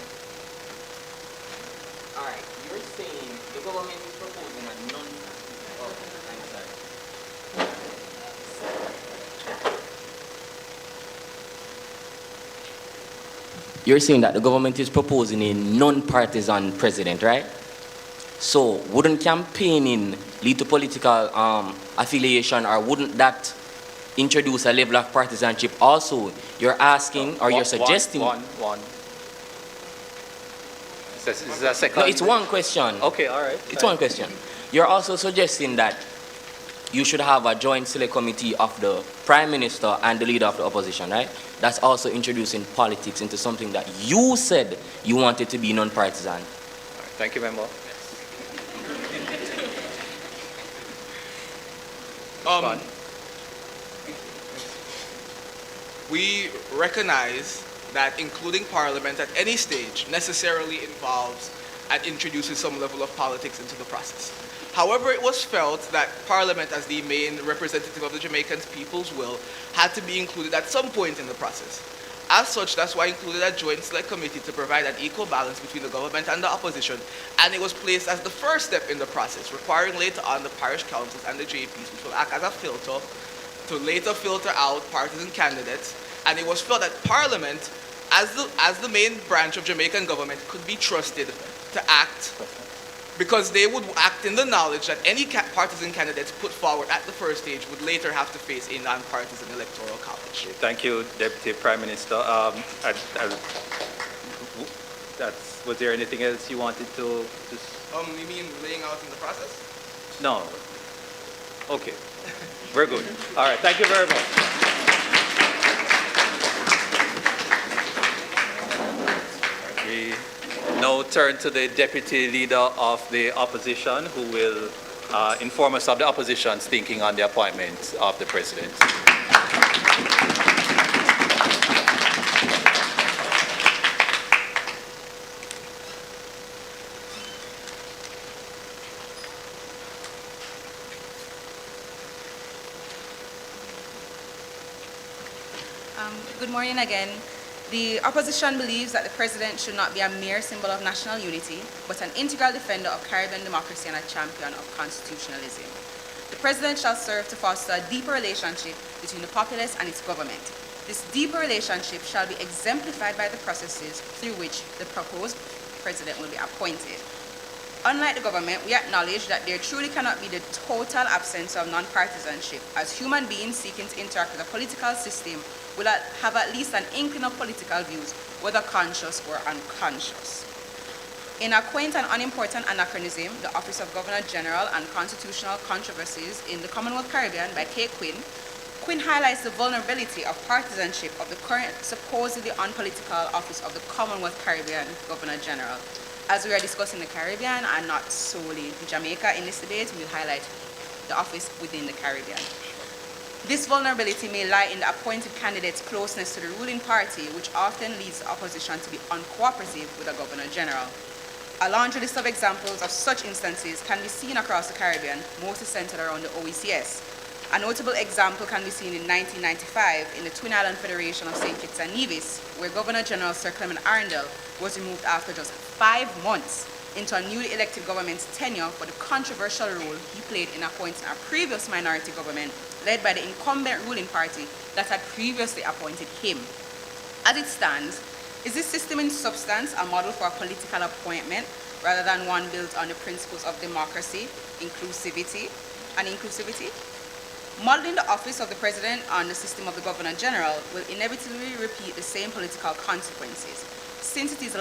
All right, you're saying the government is proposing a I'm sorry. You're saying that the government is proposing a non-partisan president, right? So wouldn't campaigning lead to political affiliation, or wouldn't that introduce a level of partisanship also? You're asking, or you're suggesting... One. Is this a second? No, it's one question. Okay, all right. It's one question. You're also suggesting that you should have a joint select committee of the Prime Minister and the leader of the opposition, right? That's also introducing politics into something that you said you wanted to be non-partisan. All right, thank you, member. We recognize that including Parliament at any stage necessarily involves and introduces some level of politics into the process. However, it was felt that Parliament, as the main representative of the Jamaican people's will, had to be included at some point in the process. As such, that's why I included a joint select committee to provide an equal balance between the government and the opposition, and it was placed as the first step in the process, requiring later on the parish councils and the JPs, which will act as a filter to later filter out partisan candidates. And it was felt that Parliament, as the main branch of Jamaican government, could be trusted to act, because they would act in the knowledge that any partisan candidates put forward at the first stage would later have to face a non-partisan electoral college. Thank you, Deputy Prime Minister. Was there anything else you wanted to? You mean laying out in the process? No. Okay. Very good. All right. Thank you very much. We now turn to the Deputy Leader of the Opposition, who will inform us of the opposition's thinking on the appointment of the president. Good morning again. The opposition believes that the president should not be a mere symbol of national unity, but an integral defender of Caribbean democracy and a champion of constitutionalism. The president shall serve to foster a deeper relationship between the populace and its government. This deeper relationship shall be exemplified by the processes through which the proposed president will be appointed. Unlike the government, we acknowledge that there truly cannot be the total absence of non-partisanship, as human beings seeking to interact with the political system will have at least an inkling of political views, whether conscious or unconscious. In a quaint and unimportant anachronism, The Office of Governor General and Constitutional Controversies in the Commonwealth Caribbean by Kate Quinn highlights the vulnerability of partisanship of the current supposedly unpolitical office of the Commonwealth Caribbean Governor General. As we are discussing the Caribbean and not solely Jamaica in this debate, we'll highlight the office within the Caribbean. This vulnerability may lie in the appointed candidate's closeness to the ruling party, which often leads the opposition to be uncooperative with the Governor General. A laundry list of examples of such instances can be seen across the Caribbean, mostly centered around the OECS. A notable example can be seen in 1995 in the Twin Island Federation of St. Kitts and Nevis, where Governor General Sir Clement Arundel was removed after just 5 months into a newly elected government's tenure for the controversial role he played in appointing a previous minority government led by the incumbent ruling party that had previously appointed him. As it stands, is this system in substance a model for a political appointment rather than one built on the principles of democracy, inclusivity? Modeling the office of the president on the system of the governor general will inevitably repeat the same political consequences, since it is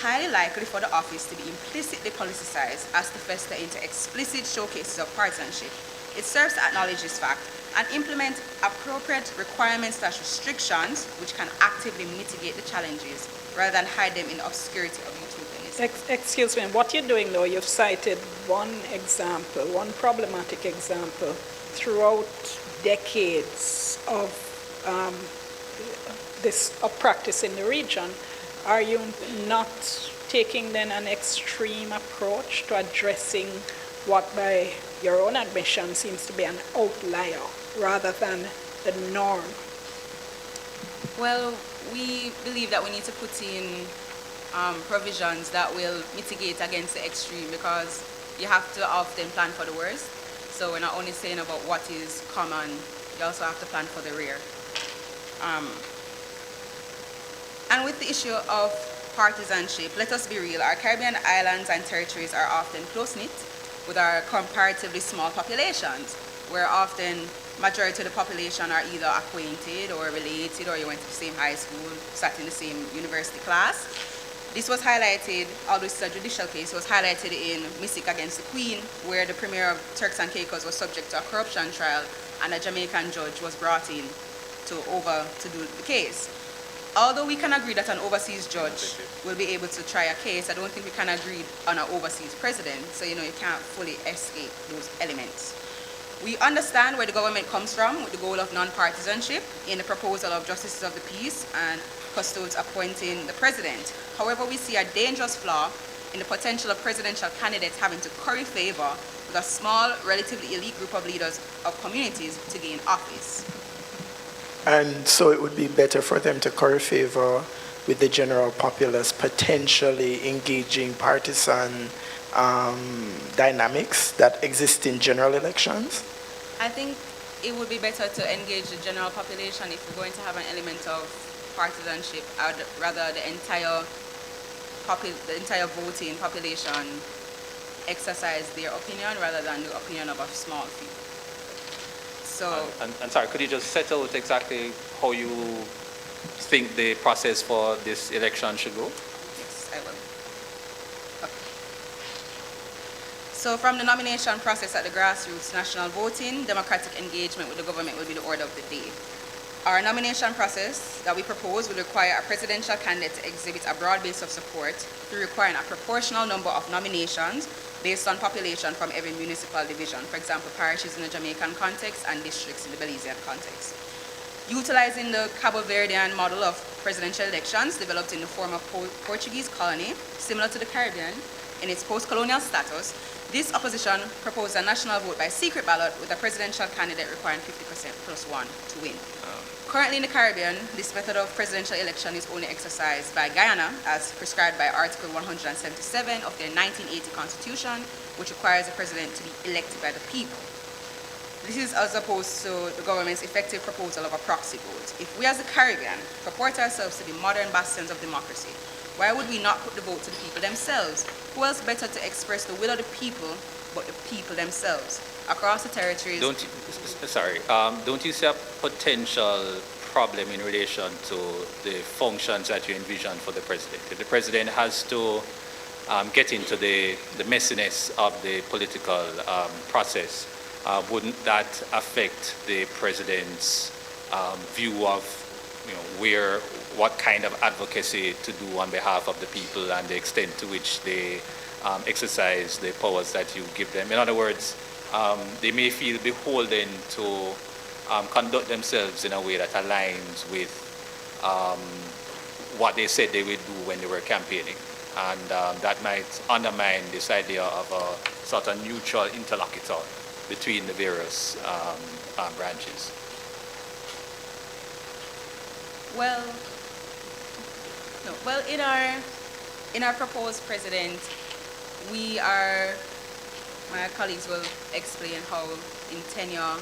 highly likely for the office to be implicitly politicized as to fester into explicit showcases of partisanship. It serves to acknowledge this fact and implement appropriate requirements/restrictions which can actively mitigate the challenges rather than hide them in the obscurity of utopianism. Excuse me, what you're doing though, you've cited one example, one problematic example throughout decades of practice in the region. Are you not taking then an extreme approach to addressing what by your own admission seems to be an outlier rather than the norm? Well, we believe that we need to put in provisions that will mitigate against the extreme, because you have to often plan for the worst. So we're not only saying about what is common, you also have to plan for the rare. And with the issue of partisanship, let us be real, our Caribbean islands and territories are often close-knit with our comparatively small populations, where often majority of the population are either acquainted or related, or you went to the same high school, sat in the same university class. This was highlighted, although it's a judicial case, it was highlighted in Mystic against the Queen, where the Premier of Turks and Caicos was subject to a corruption trial and a Jamaican judge was brought in to do the case. Although we can agree that an overseas judge will be able to try a case, I don't think we can agree on an overseas president, so you can't fully escape those elements. We understand where the government comes from with the goal of non-partisanship in the proposal of justices of the peace and custodes appointing the president. However, we see a dangerous flaw in the potential of presidential candidates having to curry favor with a small, relatively elite group of leaders of communities to gain office. And so it would be better for them to curry favor with the general populace, potentially engaging partisan dynamics that exist in general elections? I think it would be better to engage the general population if we're going to have an element of partisanship, rather the entire voting population exercise their opinion rather than the opinion of a small few. So, and sorry, could you just set out exactly how you think the process for this election should go? Yes, I will. Okay. So from the nomination process at the grassroots, national voting, democratic engagement with the government will be the order of the day. Our nomination process that we propose will require a presidential candidate to exhibit a broad base of support through requiring a proportional number of nominations based on population from every municipal division, for example, parishes in the Jamaican context and districts in the Belizean context. Utilizing the Cabo Verdean model of presidential elections developed in the former Portuguese colony, similar to the Caribbean in its post-colonial status, this opposition proposed a national vote by secret ballot with a presidential candidate requiring 50% plus one to win. Currently in the Caribbean, this method of presidential election is only exercised by Guyana as prescribed by Article 177 of their 1980 Constitution, which requires the president to be elected by the people. This is as opposed to the government's effective proposal of a proxy vote. If we as the Caribbean purport ourselves to be modern bastions of democracy, why would we not put the vote to the people themselves? Who else better to express the will of the people but the people themselves? Across the territories... Don't you see a potential problem in relation to the functions that you envision for the president? If the president has to get into the messiness of the political process, wouldn't that affect the president's view of what kind of advocacy to do on behalf of the people and the extent to which they exercise the powers that you give them? In other words, they may feel beholden to conduct themselves in a way that aligns with what they said they would do when they were campaigning. And that might undermine this idea of a sort of neutral interlocutor between the various branches. Well, in our proposed president, my colleagues will explain how in tenure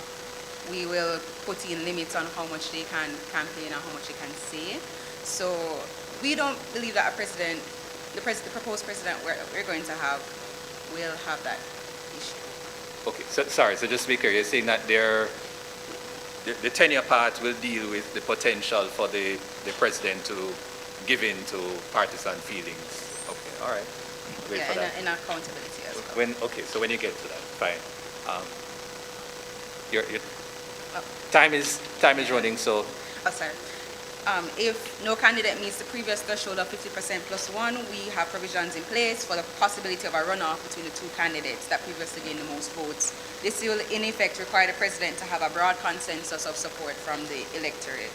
we will put in limits on how much they can campaign and how much they can say. So we don't believe that the proposed president we're going to have will have that issue. Okay, so just to be clear, you're saying that the tenure part will deal with the potential for the president to give in to partisan feelings. Okay, all right. Wait for that. And accountability as well. So when you get to that, fine. Your time is running, so. Oh, sorry. If no candidate meets the previous threshold of 50% plus one, we have provisions in place for the possibility of a runoff between the two candidates that previously gained the most votes. This will in effect require the president to have a broad consensus of support from the electorate.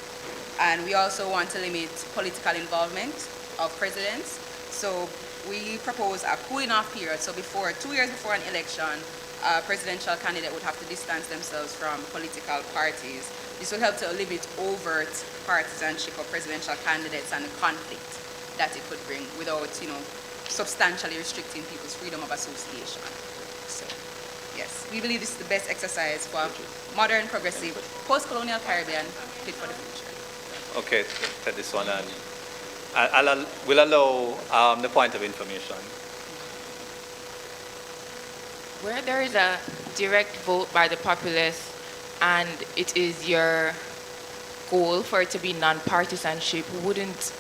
And we also want to limit political involvement of presidents. So we propose a cooling off period. So 2 years before an election, a presidential candidate would have to distance themselves from political parties. This will help to limit overt partisanship of presidential candidates and the conflict that it could bring without, substantially restricting people's freedom of association. So, yes, we believe this is the best exercise for modern, progressive, post-colonial Caribbean fit for the future. Okay, take this one and we'll allow the point of information. Where there is a direct vote by the populace and it is your goal for it to be non-partisanship, wouldn't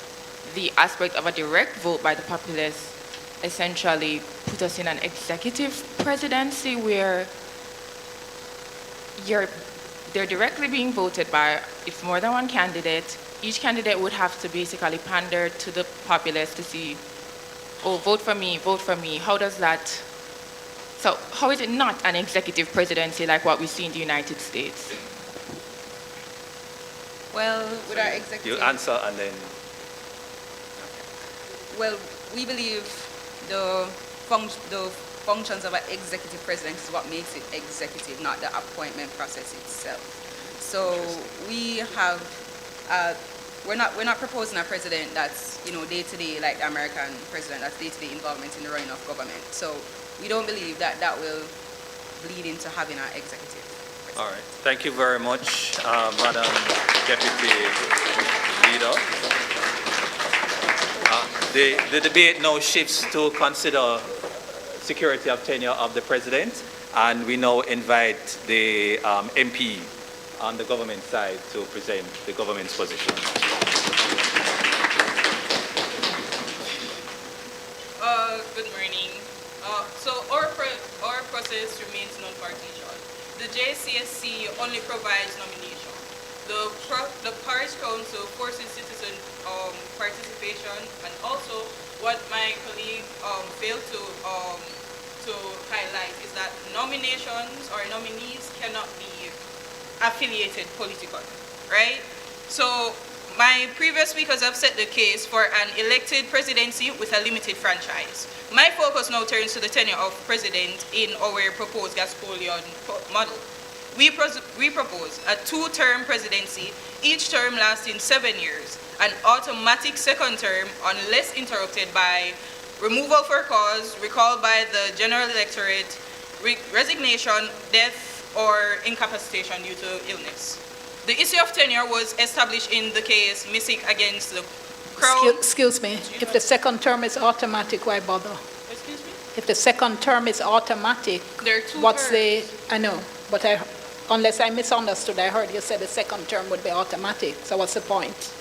the aspect of a direct vote by the populace essentially put us in an executive presidency where they're directly being voted by, if more than one candidate, each candidate would have to basically pander to the populace to see, oh, vote for me, vote for me. How does that, so how is it not an executive presidency like what we see in the United States? Well, with our executive... You answer and then... Well, we believe the functions of an executive president is what makes it executive, not the appointment process itself. So we have, we're not proposing a president that's, day-to-day like the American president, that's day-to-day involvement in the running of government. So we don't believe that will lead into having an executive president. All right. Thank you very much, Madam Deputy Leader. The debate now shifts to consider security of tenure of the president, and we now invite the MP on the government side to present the government's position. Good morning. So our process remains non-partisan. The JCSC only provides nomination. The Parish Council forces citizen participation, and also what my colleague failed to to highlight is that nominations or nominees cannot be affiliated politically, right? So my previous speakers have set the case for an elected presidency with a limited franchise. My focus now turns to the tenure of president in our proposed Gaspolian model. We propose a two-term presidency, each term lasting 7 years, an automatic second term unless interrupted by removal for cause, recall by the general electorate, resignation, death, or incapacitation due to illness. The issue of tenure was established in the case Missick against the Crown. Excuse me, if the second term is automatic, why bother? Excuse me? If the second term is automatic, There are two what's terms. I know, but unless I misunderstood, I heard you said the second term would be automatic, so what's the point?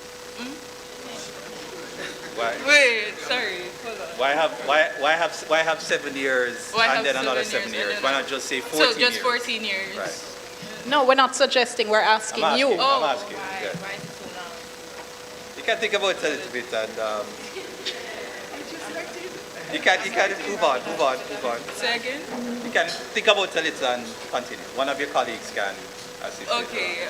Why, Wait, sorry, hold on. why have 7 years Why and have then another 7 7 years and years? then Why not just say 14 So just years? 14 years. Right. No, we're not suggesting, we're asking I'm you. asking. Oh, I'm asking. why, Yeah. why is it so long? You can think about it a little bit and you can move on. Say again? You can think about it a little and continue. One of your colleagues can assist you. Okay,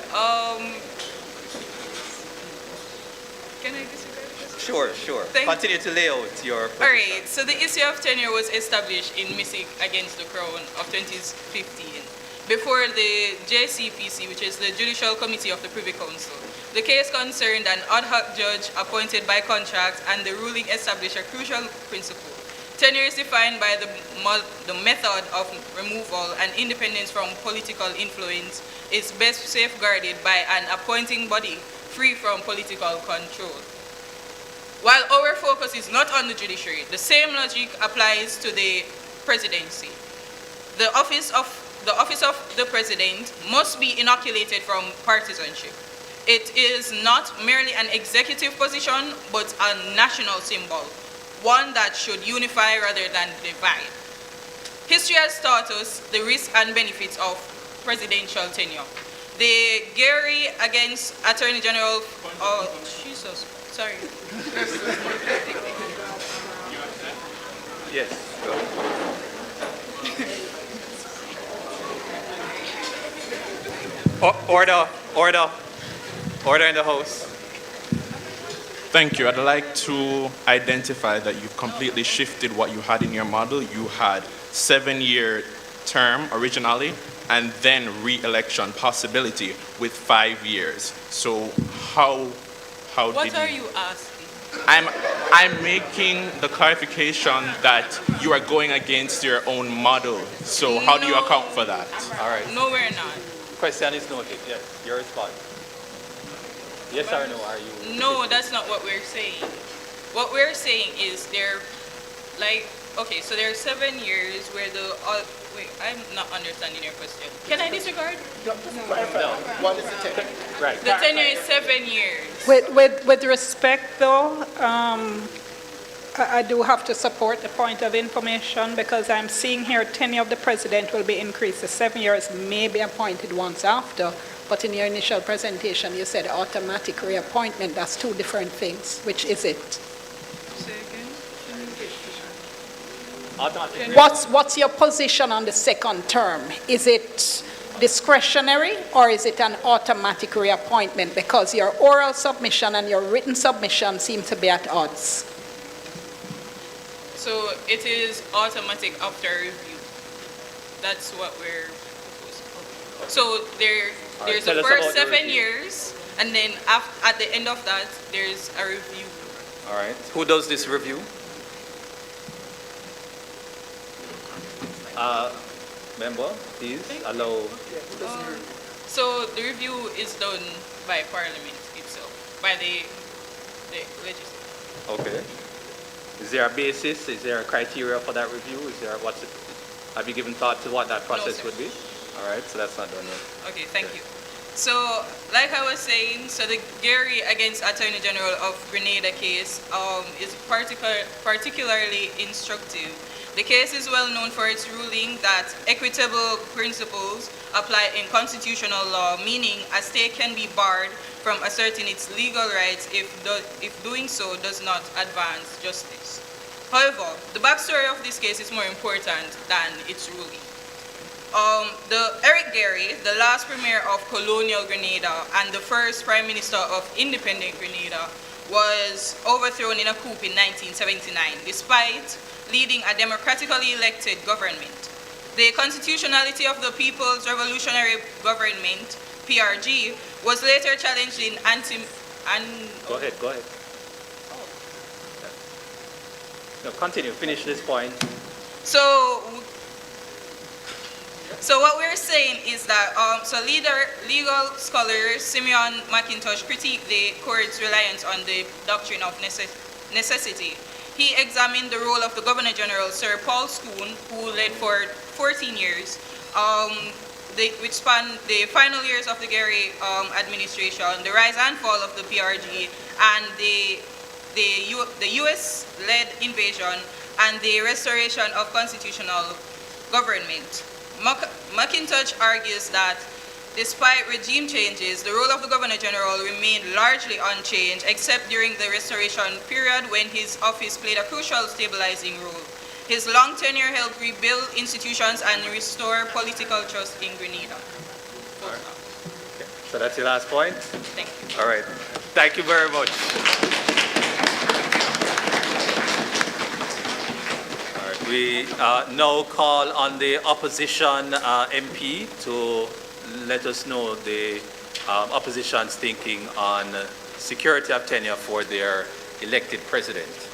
can I disregard this? Sure. Thank- Continue to lay out your All right, so the issue of tenure was established in Missick against the Crown of 2015 before the JCPC, which is the Judicial Committee of the Privy Council. The case concerned an ad hoc judge appointed by contract, and the ruling established a crucial principle. Tenure is defined by the method of removal, and independence from political influence is best safeguarded by an appointing body free from political control. While our focus is not on the judiciary, the same logic applies to the presidency. The office of the president must be inoculated from partisanship. It is not merely an executive position, but a national symbol, one that should unify rather than divide. History has taught us the risks and benefits of presidential tenure. The Gary against Attorney General, oh, Jesus, sorry. Yes. Go. Order in the House. Thank you. I'd like to identify that you've completely shifted what you had in your model. You had 7-year term originally, and then re-election possibility with 5 years. So how What did are you asking? I'm making the clarification that you are going against your own model. So how do you No. account for that? All right. No, we're not. Question is noted. Yes. Your response. Yes or no? Are you? No, that's not what we're saying. What we're saying is okay, so there are 7 years where wait, I'm not understanding your question. Can I disregard? No. What is the tenure? Right. The tenure is 7 years. With respect, though, I do have to support the point of information because I'm seeing here tenure of the president will be increased to 7 years, may be appointed once after. But in your initial presentation, you said automatic reappointment. That's two different things. Which is it? Automatic. What's your position on the second term? Is it discretionary or is it an automatic reappointment? Because your oral submission and your written submission seem to be at odds. So it is automatic after review. That's what we're proposing. So there's tell the us first about the 7 review. years, and then at the end of that, there's a review. All right. Who does this review? Member, please allow. So the review is done by Parliament itself, by the legislature. Okay. Is there a basis? Is there a criteria for that review? Have you given thought to what that process sir. would be? All right. So that's not done yet. Okay, thank you. So, like I was saying, so the Gary against Attorney General of Grenada case is particularly instructive. The case is well known for its ruling that equitable principles apply in constitutional law, meaning a state can be barred from asserting its legal rights if doing so does not advance justice. However, the backstory of this case is more important than its ruling. Eric Gary, the last premier of colonial Grenada and the first prime minister of independent Grenada, was overthrown in a coup in 1979, despite leading a democratically elected government. The constitutionality of the People's Revolutionary Government, PRG, was later challenged in Go ahead. No, continue. Finish this point. So what we're saying is that, legal scholar Simeon McIntosh critiqued the court's reliance on the doctrine of necessity. He examined the role of the Governor General, Sir Paul Schoon, who led for 14 years, which spanned the final years of the Gary administration, the rise and fall of the PRG, and the US-led invasion and the restoration of constitutional government. McIntosh argues that despite regime changes, the role of the Governor General remained largely unchanged, except during the restoration period when his office played a crucial stabilizing role. His long tenure helped rebuild institutions and restore political trust in Grenada. Okay. So that's your last point? Thank you. All right. Thank you very much. All right. We now call on the opposition MP to let us know the opposition's thinking on security of tenure for their elected president.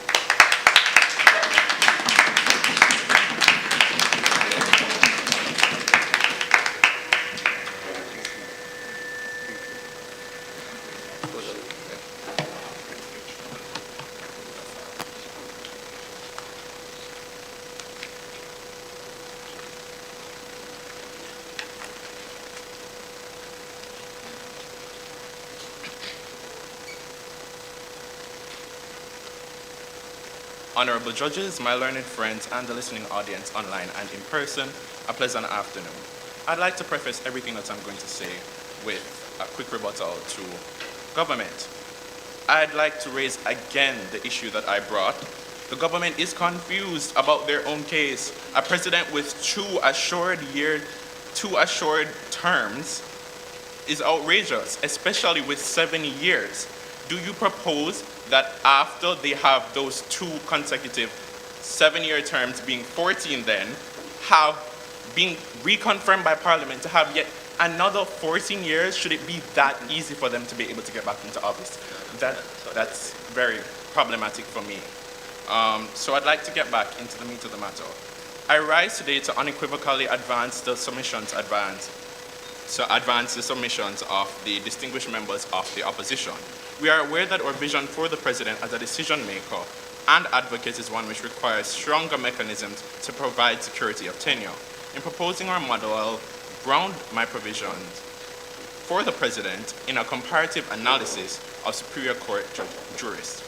Honorable judges, my learned friends, and the listening audience online and in person, a pleasant afternoon. I'd like to preface everything that I'm going to say with a quick rebuttal to government. I'd like to raise again the issue that I brought. The government is confused about their own case. A president with two assured terms is outrageous, especially with 7 years. Do you propose that after they have those 2 consecutive 7-year terms, being 14 then, have been reconfirmed by Parliament to have yet another 14 years? Should it be that easy for them to be able to get back into office? That's very problematic for me. So I'd like to get back into the meat of the matter. I rise today to unequivocally advance the submissions of the distinguished members of the opposition. We are aware that our vision for the president as a decision maker and advocate is one which requires stronger mechanisms to provide security of tenure. In proposing our model, I'll ground my provisions for the president in a comparative analysis of superior court jurists.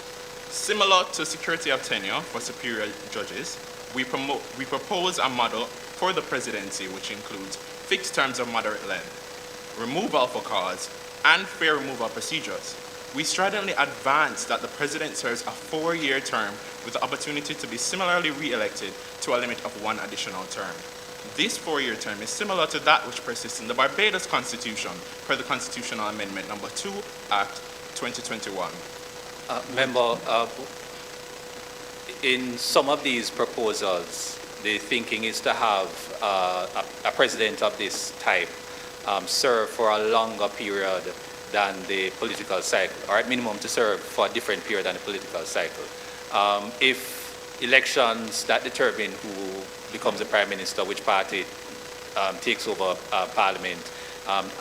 Similar to security of tenure for superior judges, we propose a model for the presidency which includes fixed terms of moderate length, removal for cause, and fair removal procedures. We stridently advance that the president serves a 4-year term with the opportunity to be similarly re-elected to a limit of 1 additional term. This 4-year term is similar to that which persists in the Barbados Constitution per the Constitutional Amendment Number 2, Act 2021. Member, in some of these proposals, the thinking is to have a president of this type serve for a longer period than the political cycle, or at minimum to serve for a different period than the political cycle. If elections that determine who becomes the prime minister, which party takes over parliament,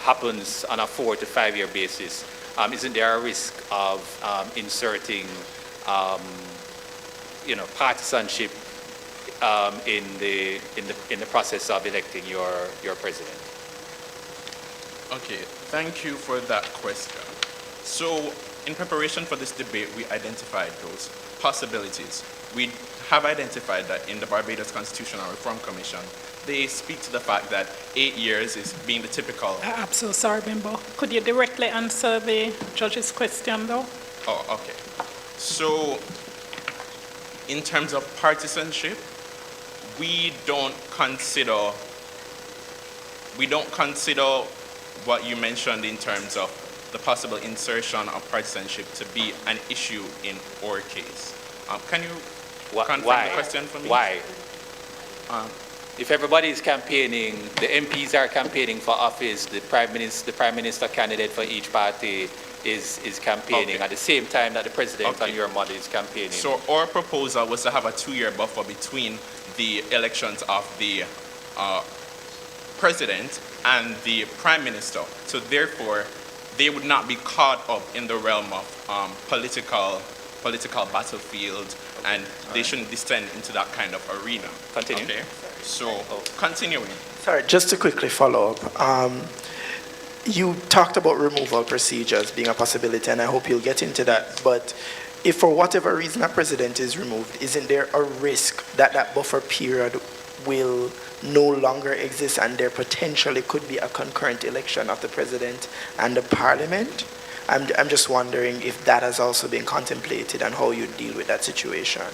happens on a 4 to 5 year basis, isn't there a risk of inserting partisanship in the process of electing your president? Okay, thank you for that question. So, in preparation for this debate, we identified those possibilities. We have identified that in the Barbados Constitutional Reform Commission, they speak to the fact that 8 years is being the typical... I'm so sorry, Bimbo. Could you directly answer the judge's question, though? Oh, okay. So, in terms of partisanship, we don't consider what you mentioned in terms of the possible insertion of partisanship to be an issue in our case. Can you confirm the question for me? Why? If everybody is campaigning, the MPs are campaigning for office, the prime minister candidate for each party is campaigning at the same time that the president on your model is campaigning. So our proposal was to have a 2-year buffer between the elections of the president and the prime minister. So therefore, they would not be caught up in the realm of political battlefield, and they shouldn't descend into that kind of arena. Continue. Okay. So continuing. Sorry, just to quickly follow up. You talked about removal procedures being a possibility, and I hope you'll get into that. But if for whatever reason a president is removed, isn't there a risk that that buffer period will no longer exist and there potentially could be a concurrent election of the president and the parliament? I'm just wondering if that has also been contemplated and how you deal with that situation.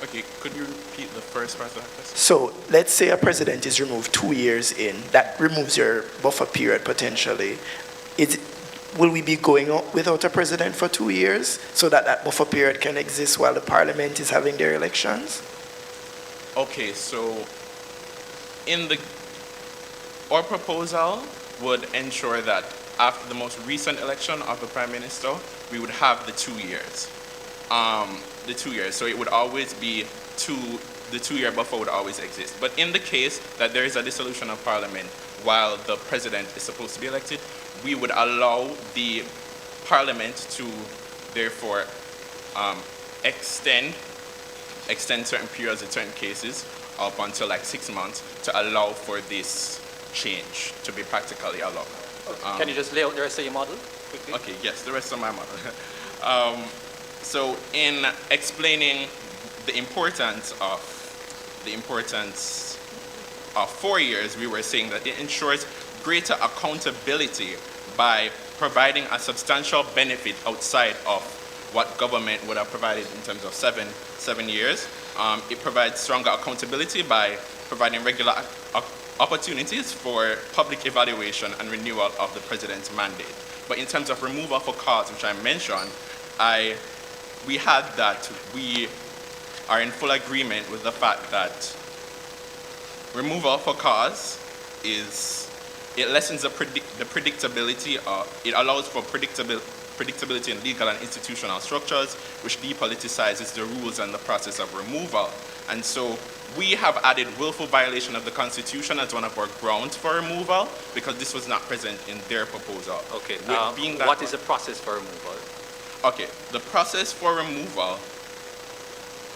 Okay, could you repeat the first part of that question? So let's say a president is removed 2 years in, that removes your buffer period potentially. Will we be going on without a president for 2 years so that that buffer period can exist while the parliament is having their elections? Okay, so our proposal would ensure that after the most recent election of the prime minister, we would have the 2 years. So it would always be the 2-year buffer would always exist. But in the case that there is a dissolution of parliament while the president is supposed to be elected, we would allow the parliament to therefore extend certain periods in certain cases up until like 6 months to allow for this change to be practically allowed. Can you just lay out the rest of your model quickly? Okay, yes, the rest of my model. So in explaining the importance of 4 years, we were saying that it ensures greater accountability by providing a substantial benefit outside of what government would have provided in terms of seven years. It provides stronger accountability by providing regular opportunities for public evaluation and renewal of the president's mandate. But in terms of removal for cause, which I mentioned, we had that we are in full agreement with the fact that removal for cause it lessens the predictability, it allows for predictability in legal and institutional structures, which depoliticizes the rules and the process of removal. And so we have added willful violation of the Constitution as one of our grounds for removal, because this was not present in their proposal. Okay, what is the process for removal? Okay, the process for removal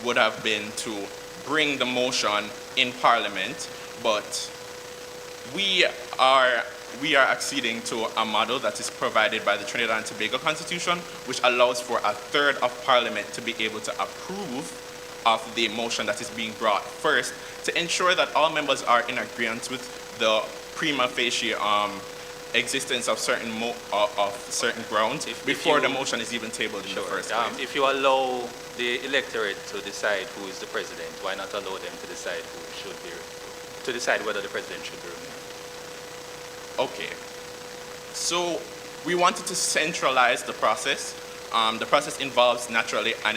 would have been to bring the motion in Parliament, but we are acceding to a model that is provided by the Trinidad and Tobago Constitution, which allows for a third of Parliament to be able to approve of the motion that is being brought first, to ensure that all members are in agreement with the prima facie existence of certain grounds before the motion is even tabled in the first place. If you allow the electorate to decide who is the president, why not allow them to decide whether the president should be removed? Okay, so we wanted to centralize the process. The process involves naturally an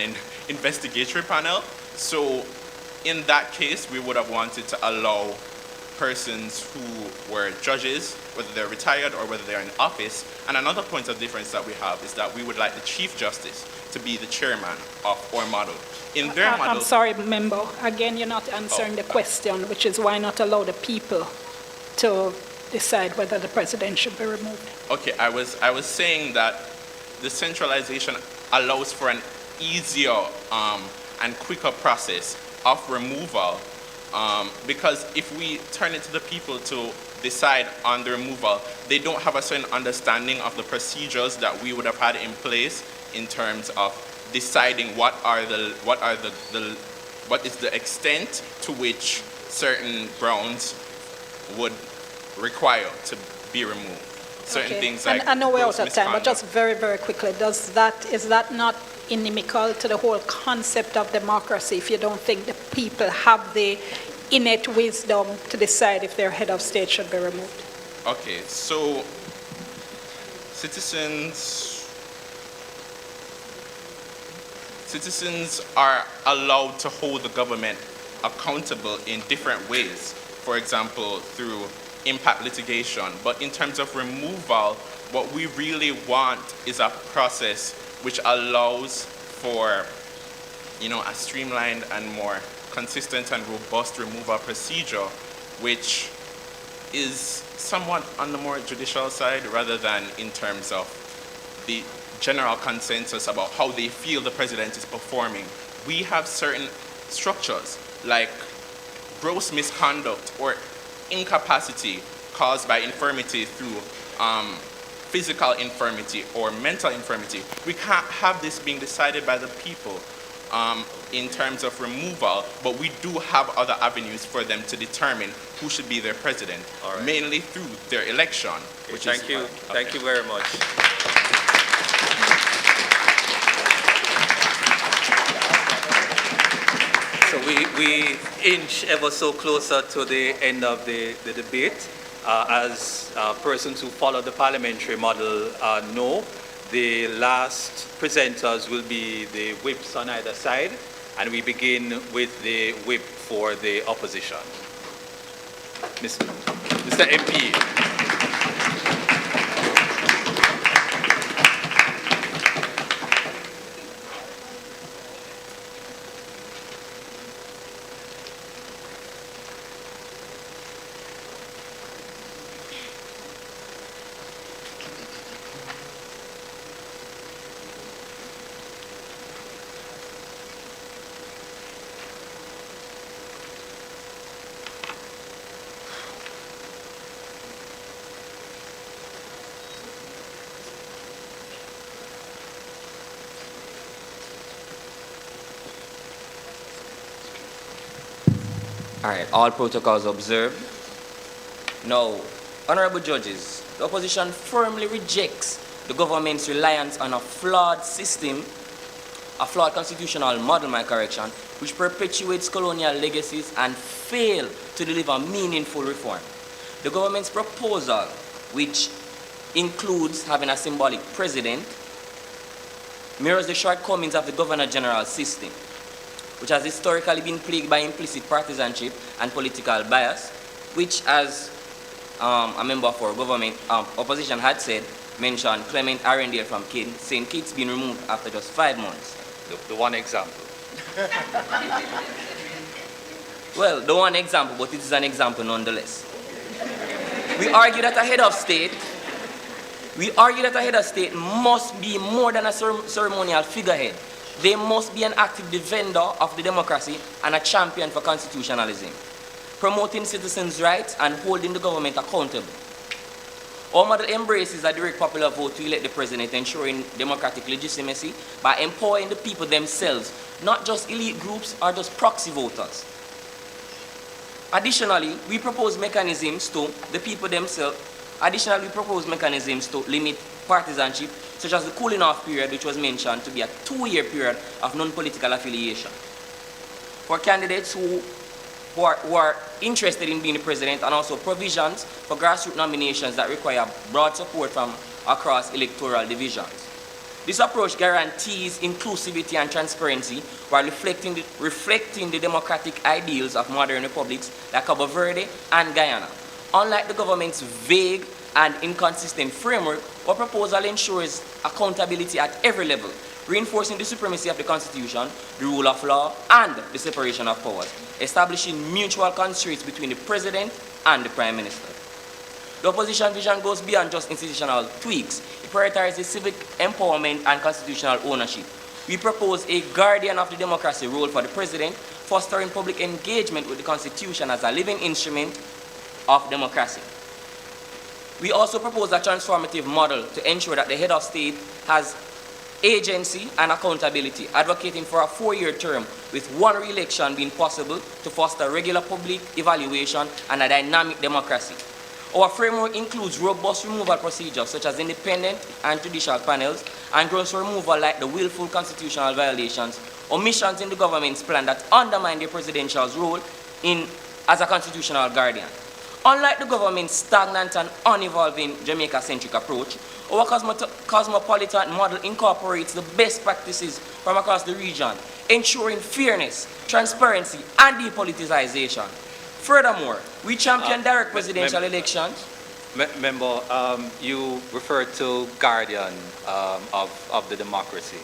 investigatory panel. So in that case, we would have wanted to allow persons who were judges, whether they're retired or whether they're in office. And another point of difference that we have is that we would like the Chief Justice to be the chairman of our model. In their model... I'm sorry, member. Again, you're not answering the question, which is why not allow the people to decide whether the president should be removed? Okay, I was saying that the centralization allows for an easier and quicker process of removal, because if we turn it to the people to decide on the removal, they don't have a certain understanding of the procedures that we would have had in place in terms of deciding what is the extent to which certain grounds would require to be removed. certain things like And I know we're gross out of time, but just misconduct. very, very quickly, is that not inimical to the whole concept of democracy if you don't think the people have the innate wisdom to decide if their head of state should be removed? Okay, so citizens are allowed to hold the government accountable in different ways. For example, through impact litigation. But in terms of removal, what we really want is a process which allows for, a streamlined and more consistent and robust removal procedure, which is somewhat on the more judicial side rather than in terms of the general consensus about how they feel the president is performing. We have certain structures like gross misconduct or incapacity caused by infirmity through physical infirmity or mental infirmity. We can't have this being decided by the people in terms of removal, but we do have other avenues for them to determine who should be their president, mainly through their election. Thank you. Thank you very much. So we inch ever so closer to the end of the debate. As persons who follow the parliamentary model know, the last presenters will be the whips on either side, and we begin with the whip for the opposition. Mr. MP. All right, all protocols observed. Now, honorable judges, the opposition firmly rejects the government's reliance on a flawed system, a flawed constitutional model, my correction, which perpetuates colonial legacies and fail to deliver meaningful reform. The government's proposal, which includes having a symbolic president, mirrors the shortcomings of the governor-general system, which has historically been plagued by implicit partisanship and political bias, which, as a member for government opposition had said, mentioned Clement Arundel from St. Kitts being removed after just 5 months. The one example. Well, the one example, but it is an example nonetheless. We argue that a head of state must be more than a ceremonial figurehead. They must be an active defender of the democracy and a champion for constitutionalism, promoting citizens' rights and holding the government accountable. Our model embraces a direct popular vote to elect the president, ensuring democratic legitimacy by empowering the people themselves, not just elite groups or just proxy voters. Additionally, we propose mechanisms to limit partisanship, such as the cooling off period, which was mentioned to be a 2-year period of non-political affiliation. For candidates who are interested in being the president, and also provisions for grassroots nominations that require broad support from across electoral divisions. This approach guarantees inclusivity and transparency while reflecting the democratic ideals of modern republics like Cabo Verde and Guyana. Unlike the government's vague and inconsistent framework, our proposal ensures accountability at every level, reinforcing the supremacy of the Constitution, the rule of law, and the separation of powers, establishing mutual constraints between the President and the Prime Minister. The opposition vision goes beyond just institutional tweaks. It prioritizes civic empowerment and constitutional ownership. We propose a guardian of the democracy role for the President, fostering public engagement with the Constitution as a living instrument of democracy. We also propose a transformative model to ensure that the head of state has agency and accountability, advocating for a 4-year term with 1 re-election being possible to foster regular public evaluation and a dynamic democracy. Our framework includes robust removal procedures such as independent and judicial panels and grounds for removal like the willful constitutional violations, omissions in the government's plan that undermine the presidential's role as a constitutional guardian. Unlike the government's stagnant and unevolving Jamaica-centric approach, our cosmopolitan model incorporates the best practices from across the region, ensuring fairness, transparency, and depoliticization. Furthermore, we champion direct presidential elections. Member, you referred to guardian of the democracy.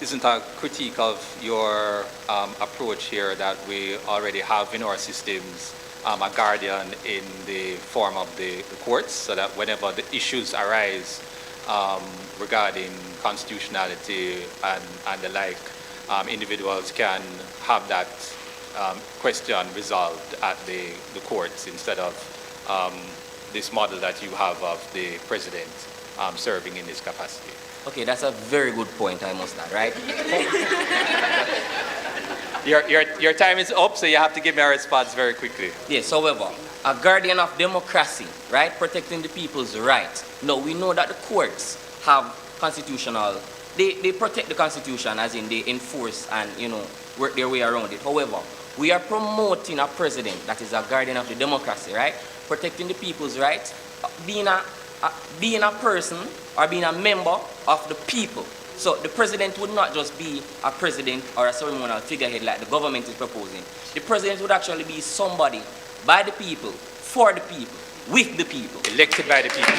Isn't a critique of your approach here that we already have in our systems a guardian in the form of the courts, so that whenever the issues arise regarding constitutionality and the like, individuals can have that question resolved at the courts instead of this model that you have of the president serving in this capacity? Okay, that's a very good point, I must add, right? Your time is up, so you have to give me a response very quickly. Yes, however, a guardian of democracy, right, protecting the people's rights. No, we know that the courts have constitutional, they protect the Constitution, as in they enforce and, work their way around it. However, we are promoting a president that is a guardian of the democracy, right, protecting the people's rights, being a person or being a member of the people. So the president would not just be a president or a ceremonial figurehead like the government is proposing. The president would actually be somebody by the people, for the people, with the people. Elected by the people.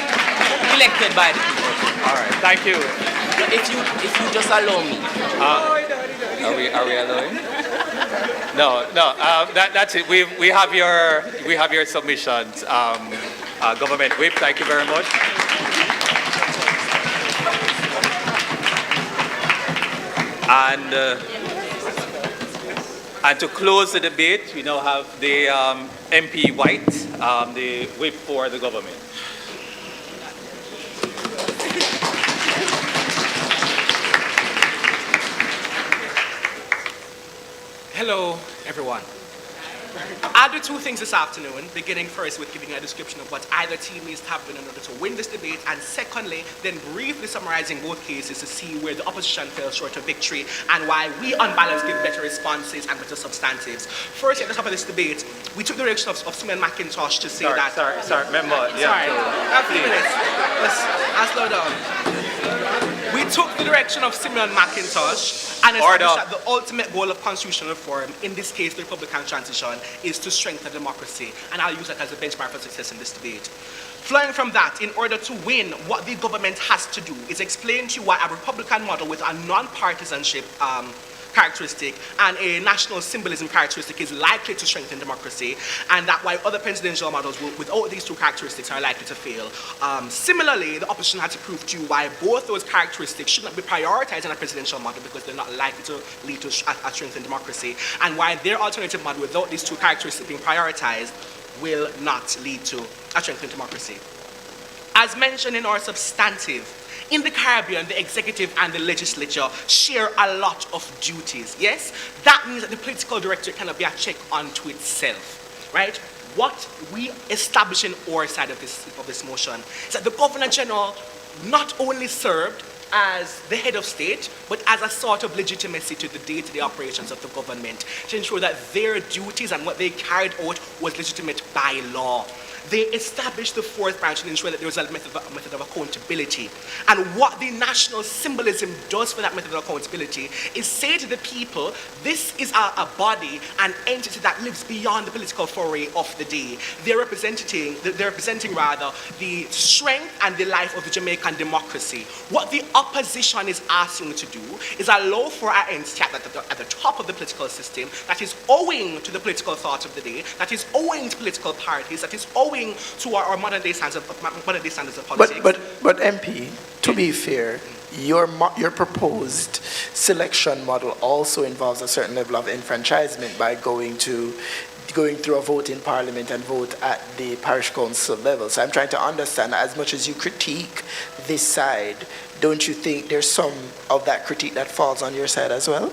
Elected by the people. All right, thank you. If you just allow me. Are we allowing? No. That's it. We have your submissions. Government Whip, thank you very much. And to close the debate, we now have the MP White, the whip for the government. Hello, everyone. I'll do two things this afternoon, beginning first with giving a description of what either team needs to have done in order to win this debate, and secondly, then briefly summarizing both cases to see where the opposition fell short of victory and why we on balance give better responses and better substantives. First, at the top of this debate, we took the direction of Simeon McIntosh to say that... Sorry, member. A few minutes. I'll slow down. We took the direction of Simeon McIntosh and established that the ultimate goal of constitutional reform, in this case the Republican transition, is to strengthen democracy. And I'll use that as a benchmark for success in this debate. Flowing from that, in order to win, what the government has to do is explain to you why a Republican model with a non-partisanship characteristic and a national symbolism characteristic is likely to strengthen democracy, and that while other presidential models without these two characteristics are likely to fail. Similarly, the opposition had to prove to you why both those characteristics should not be prioritized in a presidential model because they're not likely to lead to a strengthened democracy, and why their alternative model without these two characteristics being prioritized will not lead to a strengthened democracy. As mentioned in our substantive, in the Caribbean, the executive and the legislature share a lot of duties, yes? That means that the political directorate cannot be a check unto itself, right? What we establish in our side of this motion is that the Governor General not only served as the head of state, but as a sort of legitimacy to the day-to-day operations of the government to ensure that their duties and what they carried out was legitimate by law. They established the fourth branch to ensure that there was a method of accountability. And what the national symbolism does for that method of accountability is say to the people, this is a body, an entity that lives beyond the political foray of the day. They're representing the strength and the life of the Jamaican democracy. What the opposition is asking to do is allow for an entity at the top of the political system that is owing to the political thought of the day, that is owing to political parties, that is owing to our modern day standards of politics. But MP, to be fair, your proposed selection model also involves a certain level of enfranchisement by going through a vote in Parliament and vote at the parish council level. So I'm trying to understand, as much as you critique this side, don't you think there's some of that critique that falls on your side as well?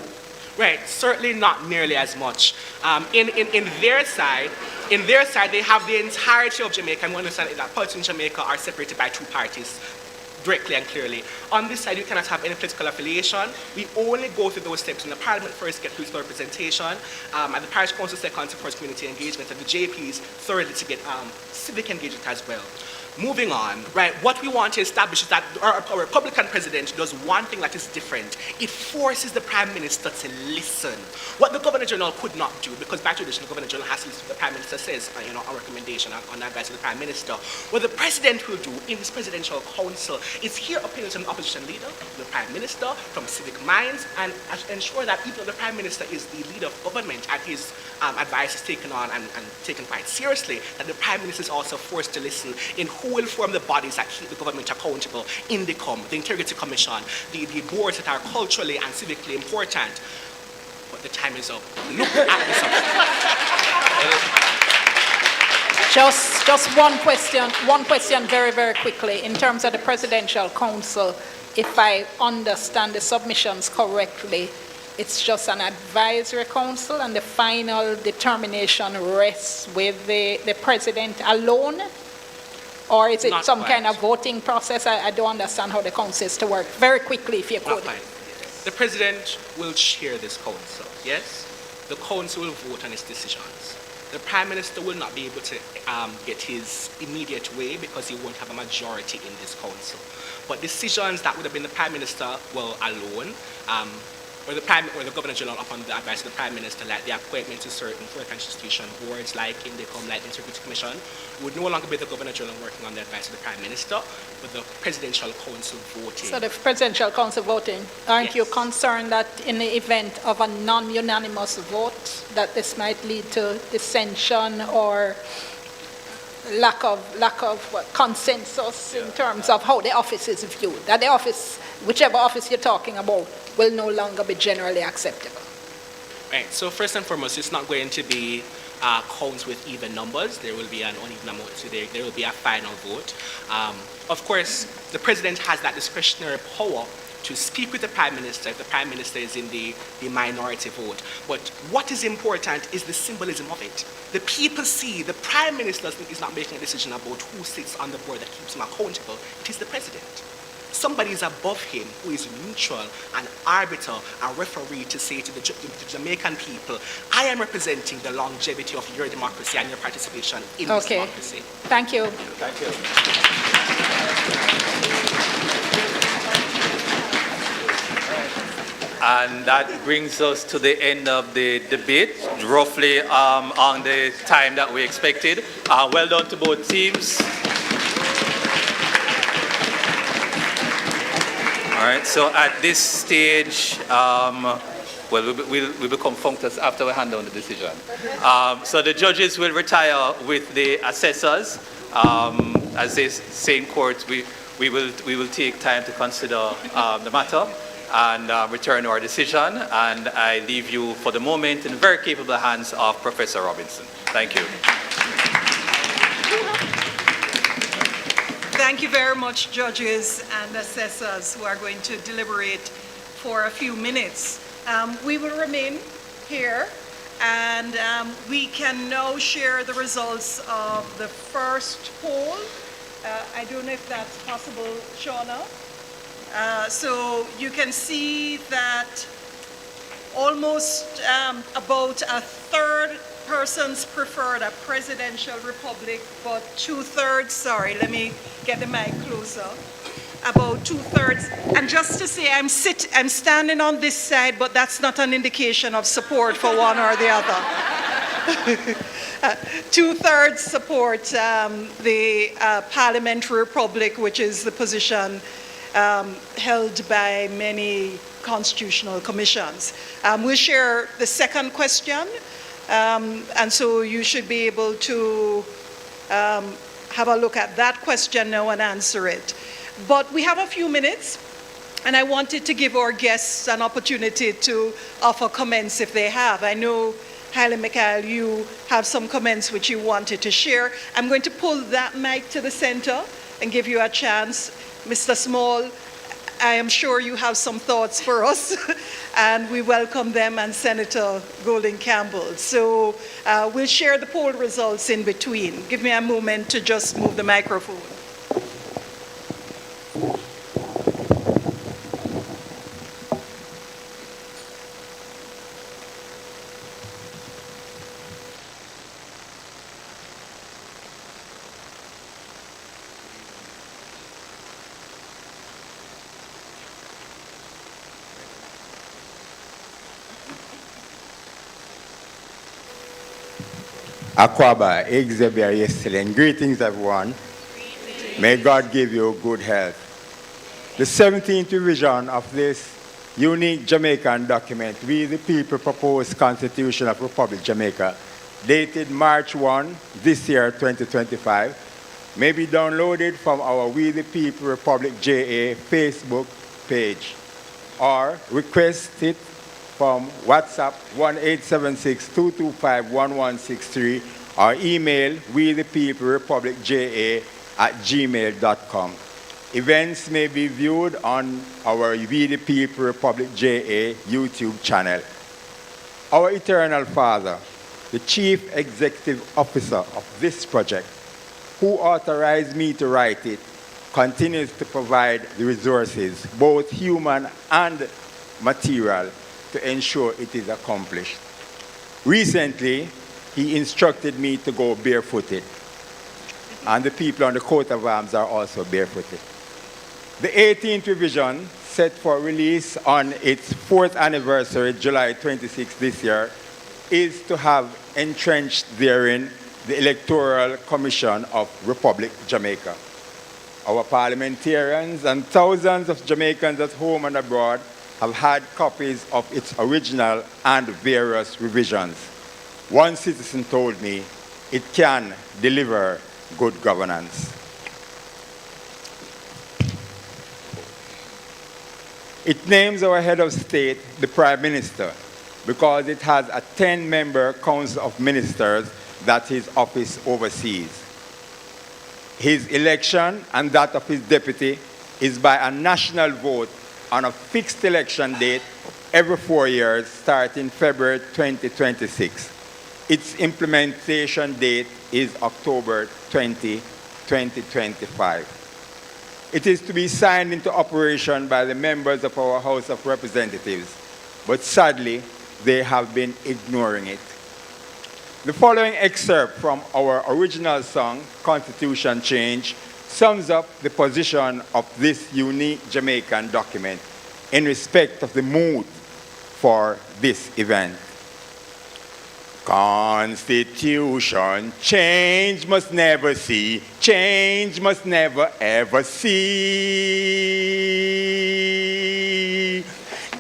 Right, certainly not nearly as much. In their side, they have the entirety of Jamaica, and we understand that politics in Jamaica are separated by two parties, directly and clearly. On this side, you cannot have any political affiliation. We only go through those steps. In the Parliament, first get political representation, at the Parish Council, second, to first community engagement, and the JPs, thirdly, to get civic engagement as well. Moving on, right, what we want to establish is that our Republican president does one thing that is different. It forces the Prime Minister to listen. What the Governor General could not do, because by tradition, the Governor General has to listen to what the Prime Minister says, on recommendation, on advice of the Prime Minister. What the President will do in his Presidential Council is hear opinions from the opposition leader, the Prime Minister, from civic minds, and ensure that even though the Prime Minister is the leader of government and his advice is taken on and taken quite seriously, that the Prime Minister is also forced to listen in who will form the bodies that keep the government accountable, INDECOM, the Integrity Commission, the boards that are culturally and civically important. But the time is up. Look at the subject. Just one question very, very quickly. In terms of the Presidential Council, if I understand the submissions correctly, it's just an advisory council and the final determination rests with the President alone? Or is it Not some quite. kind of voting process? I don't understand how the council is to work. Very quickly, if you could. The President will chair this council, yes? The council will vote on its decisions. The Prime Minister will not be able to get his immediate way because he won't have a majority in this council. But decisions that would have been the Prime Minister, alone, or the Governor General upon the advice of the Prime Minister, like the appointment to certain foreign institution boards like INDECOM, like the Integrity Commission, would no longer be the Governor General working on the advice of the Prime Minister, but the Presidential Council voting. So the Presidential Council voting, aren't you concerned that in the event of a non-unanimous vote, that this might lead to dissension or lack of consensus in terms of how the office is viewed? That the office, whichever office you're talking about, will no longer be generally acceptable. Right, so first and foremost, it's not going to be counts with even numbers. There will be an uneven amount, so there will be a final vote. Of course, the President has that discretionary power to speak with the Prime Minister if the Prime Minister is in the minority vote. But what is important is the symbolism of it. The people see the Prime Minister is not making a decision about who sits on the board that keeps him accountable. It is the President. Somebody is above him who is neutral, an arbiter, a referee to say to the Jamaican people, I am representing the longevity of your democracy and your participation in this democracy. Thank you. Thank you. And that brings us to the end of the debate, roughly on the time that we expected. Well done to both teams. All right, so at this stage, we'll become functus after we hand down the decision. So the judges will retire with the assessors. As they say in court, we will take time to consider the matter and return to our decision. And I leave you for the moment in very capable hands of Professor Robinson. Thank you. Thank you very much, judges and assessors who are going to deliberate for a few minutes. We will remain here, and we can now share the results of the first poll. I don't know if that's possible, Shauna. So you can see that almost about a third persons preferred a presidential republic, but 2/3, sorry, let me get the mic closer, about 2/3. And just to say, I'm standing on this side, but that's not an indication of support for one or the other. 2/3 support the parliamentary republic, which is the position held by many constitutional commissions. We'll share the second question. And so you should be able to have a look at that question now and answer it. But we have a few minutes, and I wanted to give our guests an opportunity to offer comments if they have. I know, Haile Mikhail, you have some comments which you wanted to share. I'm going to pull that mic to the center and give you a chance. Mr. Small, I am sure you have some thoughts for us, and we welcome them and Senator Golden Campbell. So we'll share the poll results in between. Give me a moment to just move the microphone. Akwaba, Xavier Yeselen. Greetings, everyone. May God give you good health. The 17th revision of this unique Jamaican document, We the People Proposed Constitution of Republic Jamaica, dated March 1, this year, 2025, may be downloaded from our We the People Republic JA Facebook page or request it from WhatsApp 1-876-225-1163 or email wethepeoplerepublicja@gmail.com. Events may be viewed on our We the People Republic JA YouTube channel. Our Eternal Father, the Chief Executive Officer of this project, who authorized me to write it, continues to provide the resources, both human and material, to ensure it is accomplished. Recently, he instructed me to go barefooted, and the people on the coat of arms are also barefooted. The 18th revision, set for release on its 4th anniversary, July 26 this year, is to have entrenched therein the Electoral Commission of Republic Jamaica. Our parliamentarians and thousands of Jamaicans at home and abroad have had copies of its original and various revisions. One citizen told me it can deliver good governance. It names our head of state the Prime Minister because it has a 10-member council of ministers that his office oversees. His election and that of his deputy is by a national vote on a fixed election date every 4 years starting February 2026. Its implementation date is October 20, 2025. It is to be signed into operation by the members of our House of Representatives, but sadly, they have been ignoring it. The following excerpt from our original song, Constitution Change, sums up the position of this unique Jamaican document in respect of the mood for this event. Constitution, change must never see, change must never ever see.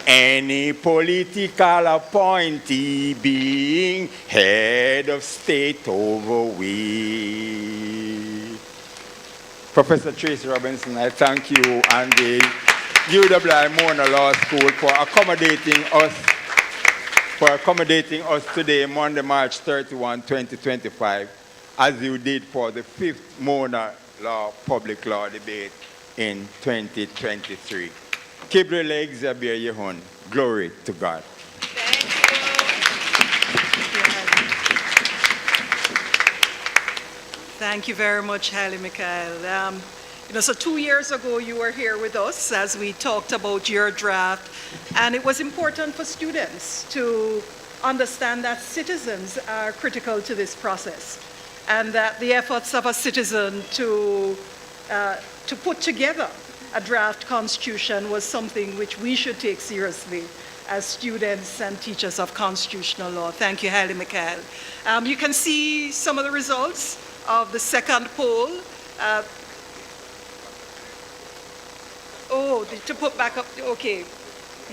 Any political appointee being head of state over we. Professor Tracy Robinson, I thank you and the UWI MonaLaw School for accommodating us today, Monday, March 31, 2025, as you did for the 5th MonaLaw Public Law Debate in 2023. Kibre legs Zabir Yehun. Glory to God. Thank you very much, Haile Mikhail. So 2 years ago, you were here with us as we talked about your draft, and it was important for students to understand that citizens are critical to this process, and that the efforts of a citizen to put together a draft constitution was something which we should take seriously as students and teachers of constitutional law. Thank you, Haile Mikhail. You can see some of the results of the second poll. To put back up, okay.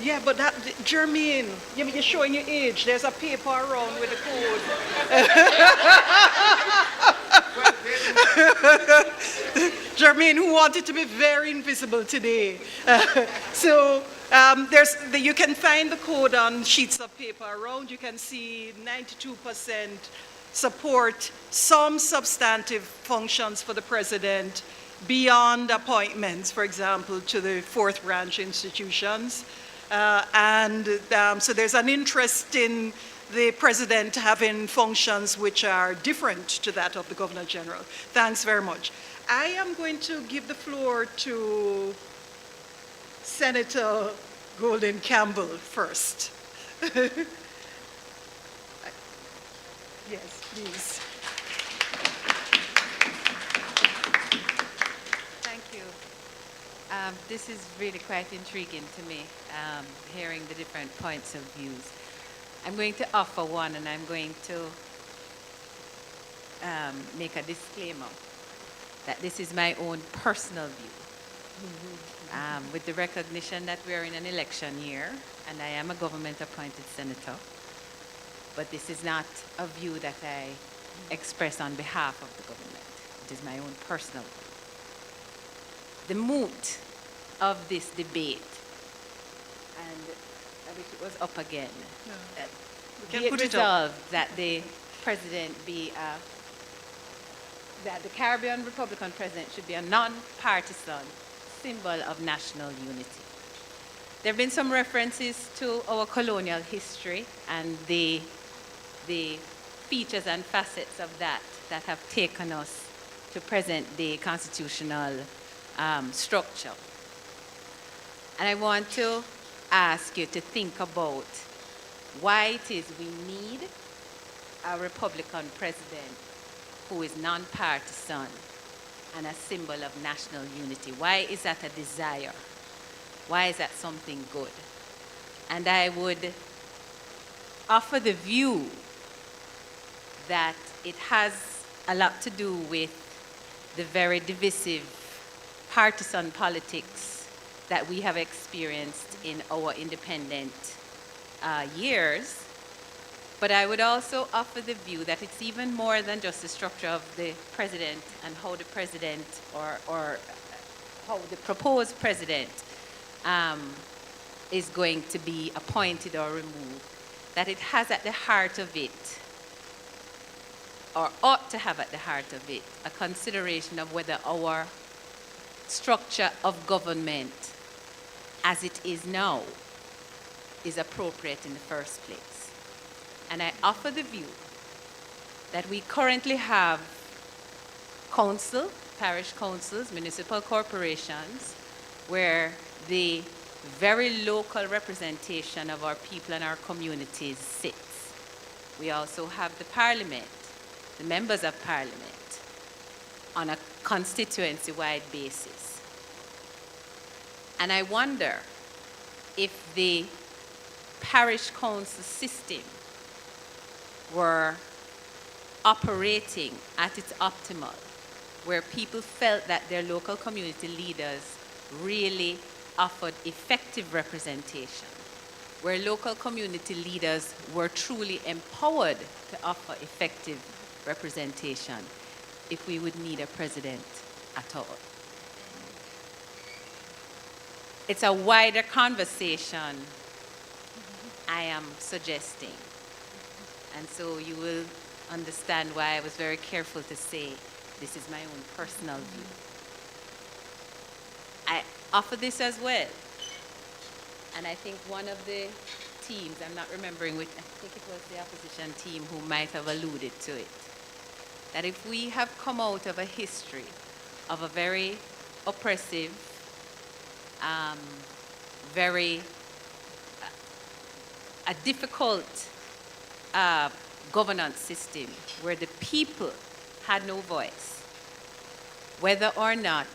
Yeah, but that, Jermaine, you're showing your age. There's a paper around with the code. Jermaine, who wanted to be very invisible today. You can find the code on sheets of paper around. You can see 92% support some substantive functions for the president, beyond appointments, for example, to the fourth branch institutions. So there's an interest in the president having functions which are different to that of the Governor General. Thanks very much. I am going to give the floor to Senator Golden Campbell first. Yes, please. Thank you. This is really quite intriguing to me, hearing the different points of views. I'm going to offer one, and I'm going to make a disclaimer that this is my own personal view. With the recognition that we are in an election year, and I am a government-appointed senator, but this is not a view that I express on behalf of the government. It is my own personal view. The moot of this debate, and I wish it was up again, We can be put it it up. resolved that the president be that the Caribbean Republican president should be a non-partisan symbol of national unity. There have been some references to our colonial history and the features and facets of that have taken us to present-day constitutional structure. And I want to ask you to think about why it is we need a Republican president who is non-partisan and a symbol of national unity. Why is that a desire? Why is that something good? And I would offer the view that it has a lot to do with the very divisive partisan politics that we have experienced in our independent years. But I would also offer the view that it's even more than just the structure of the president and how the president or how the proposed president is going to be appointed or removed, that it has at the heart of it, or ought to have at the heart of it, a consideration of whether our structure of government as it is now is appropriate in the first place. And I offer the view that we currently have council, parish councils, municipal corporations, where the very local representation of our people and our communities sits. We also have the parliament, the members of parliament, on a constituency-wide basis. And I wonder if the parish council system were operating at its optimal, where people felt that their local community leaders really offered effective representation, where local community leaders were truly empowered to offer effective representation, if we would need a president at all. It's a wider conversation I am suggesting. And so you will understand why I was very careful to say this is my own personal view. I offer this as well. And I think one of the teams, I'm not remembering which, I think it was the opposition team who might have alluded to it, that if we have come out of a history of a very oppressive, a difficult governance system where the people had no voice, whether or not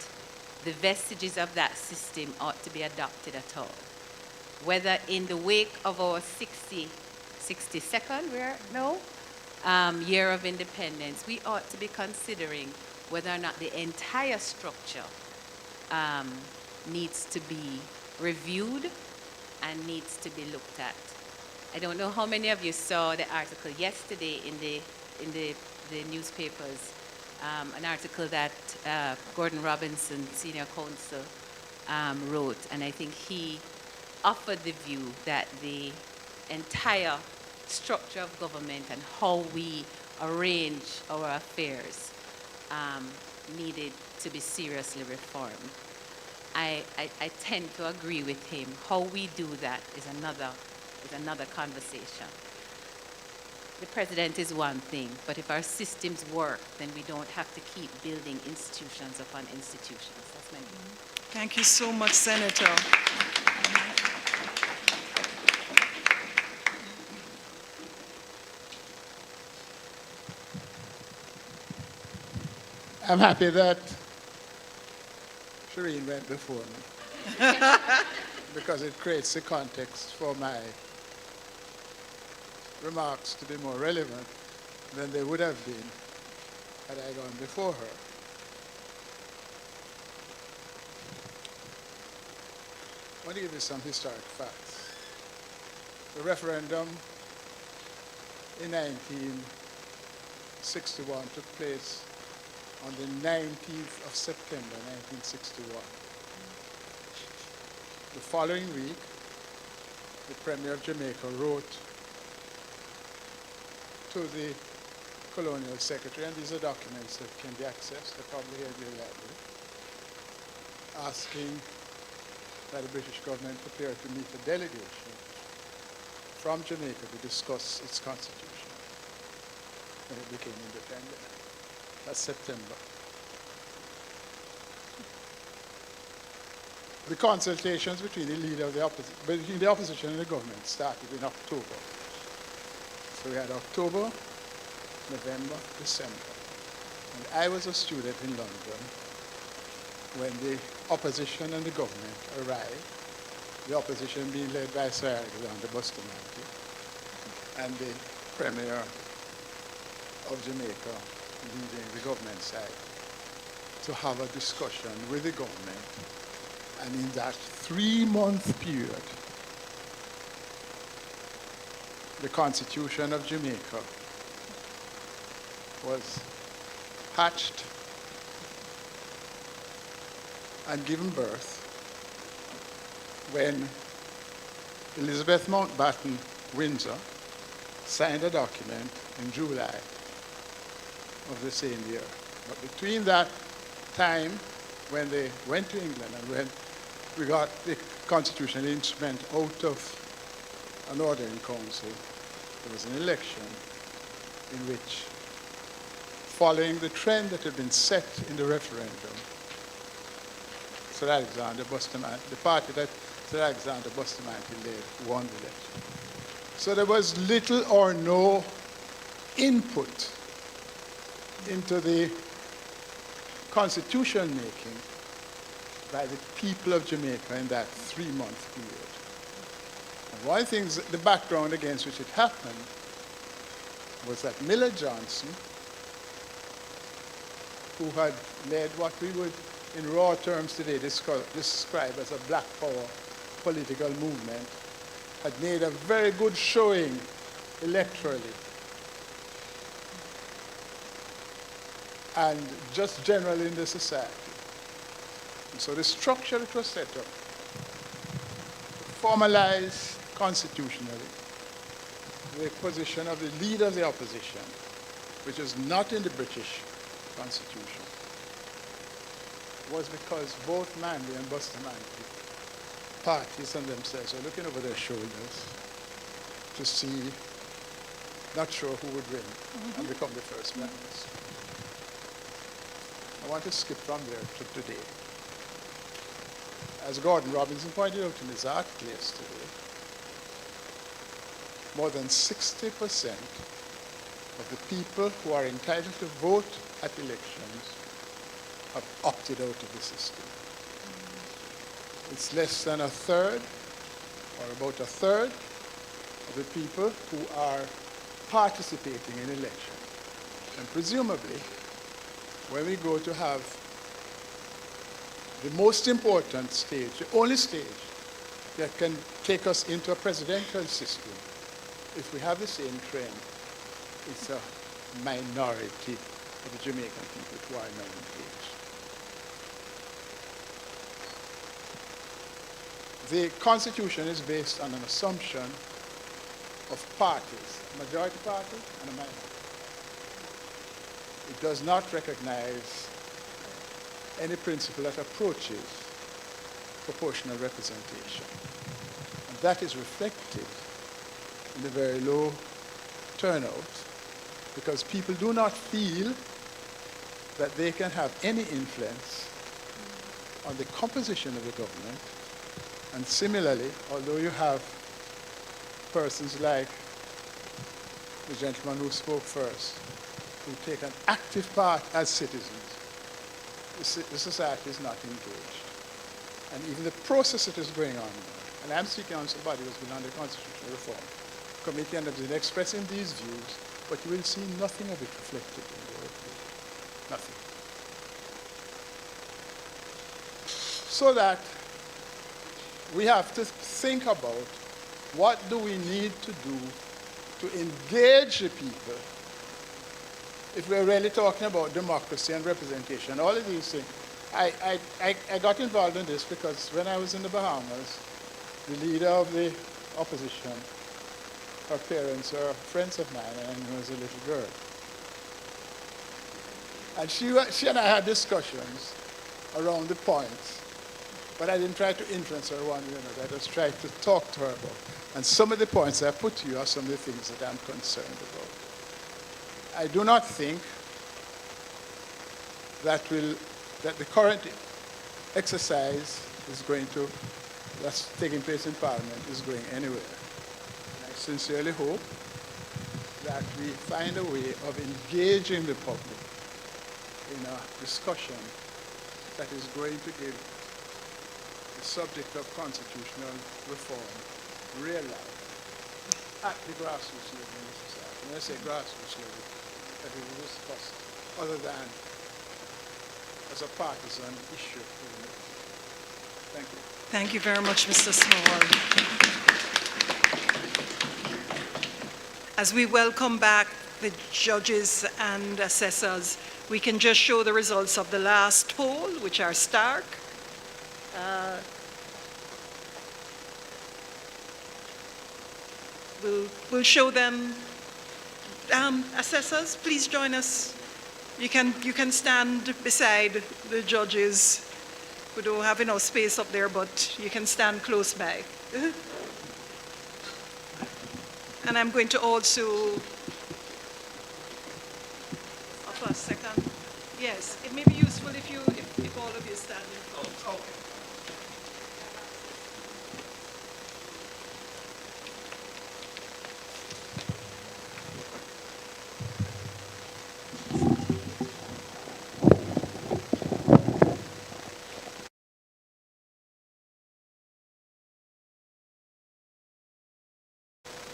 the vestiges of that system ought to be adopted at all. Whether in the wake of our 62nd year of independence, we ought to be considering whether or not the entire structure needs to be reviewed and needs to be looked at. I don't know how many of you saw the article yesterday in the newspapers, an article that Gordon Robinson, senior counsel, wrote, and I think he offered the view that the entire structure of government and how we arrange our affairs needed to be seriously reformed. I tend to agree with him. How we do that is another conversation. The president is one thing, but if our systems work, then we don't have to keep building institutions upon institutions. That's my view. Thank you so much, Senator. I'm happy that Shireen went before me because it creates the context for my remarks to be more relevant than they would have been had I gone before her. I want to give you some historic facts. The referendum in 1961 took place on the 19th of September 1961. The following week, the Premier of Jamaica wrote to the Colonial Secretary, and these are documents that can be accessed, they're probably here in the library, asking that the British government prepare to meet a delegation from Jamaica to discuss its constitution when it became independent. That's September. The consultations between the leader of the opposition and the government started in October. So we had October, November, December. And I was a student in London when the opposition and the government arrived, the opposition being led by Sir Alexander Bustamante and the Premier of Jamaica leading the government side, to have a discussion with the government. And in that 3-month period, the Constitution of Jamaica was hatched and given birth when Elizabeth Mountbatten Windsor signed a document in July of the same year. But between that time when they went to England and when we got the constitutional instrument out of an ordering council, there was an election in which, following the trend that had been set in the referendum, Sir Alexander Bustamante, the party that Sir Alexander Bustamante led, won the election. So there was little or no input into the constitution making by the people of Jamaica in that 3-month period. And one of the things, the background against which it happened was that Miller Johnson, who had led what we would in raw terms today describe as a black power political movement, had made a very good showing electorally and just generally in the society. And so the structure that was set up, formalized constitutionally the position of the leader of the opposition, which is not in the British Constitution, was because both Manley and Bustamante parties and themselves were looking over their shoulders to see, not sure who would win and become the first prime minister. I want to skip from there to today. As Gordon Robinson pointed out in his article yesterday, more than 60% of the people who are entitled to vote at elections have opted out of the system. It's less than a third, or about a third, of the people who are participating in elections. And presumably, when we go to have the most important stage, the only stage that can take us into a presidential system, if we have the same trend, it's a minority of the Jamaican people who are now engaged. The Constitution is based on an assumption of parties, a majority party and a minority. It does not recognize any principle that approaches proportional representation. And that is reflected in the very low turnout, because people do not feel that they can have any influence on the composition of the government. And similarly, although you have persons like the gentleman who spoke first, who take an active part as citizens, the society is not engaged. And even the process that is going on now, and I'm speaking on somebody who's been under constitutional reform committee and has been expressing these views, but you will see nothing of it reflected in the report. Nothing. So that we have to think about what do we need to do to engage the people if we're really talking about democracy and representation. All of these things. I got involved in this because when I was in the Bahamas, the leader of the opposition, her parents are friends of mine, and I was a little girl. And she and I had discussions around the points, but I didn't try to influence her one way or another. I just tried to talk to her about. And some of the points I put to you are some of the things that I'm concerned about. I do not think that the current exercise is going to, that's taking place in Parliament, is going anywhere. And I sincerely hope that we find a way of engaging the public in a discussion that is going to give the subject of constitutional reform real life at the grassroots level in the society. When I say grassroots level, that it is discussed other than as a partisan issue. Thank you. Thank you very much, Mr. Small. As we welcome back the judges and assessors, we can just show the results of the last poll, which are stark. We'll show them. Assessors, please join us. You can stand beside the judges. We don't have enough space up there, but you can stand close by. And I'm going to also, a second. Yes, it may be useful if all of you stand in front. Okay.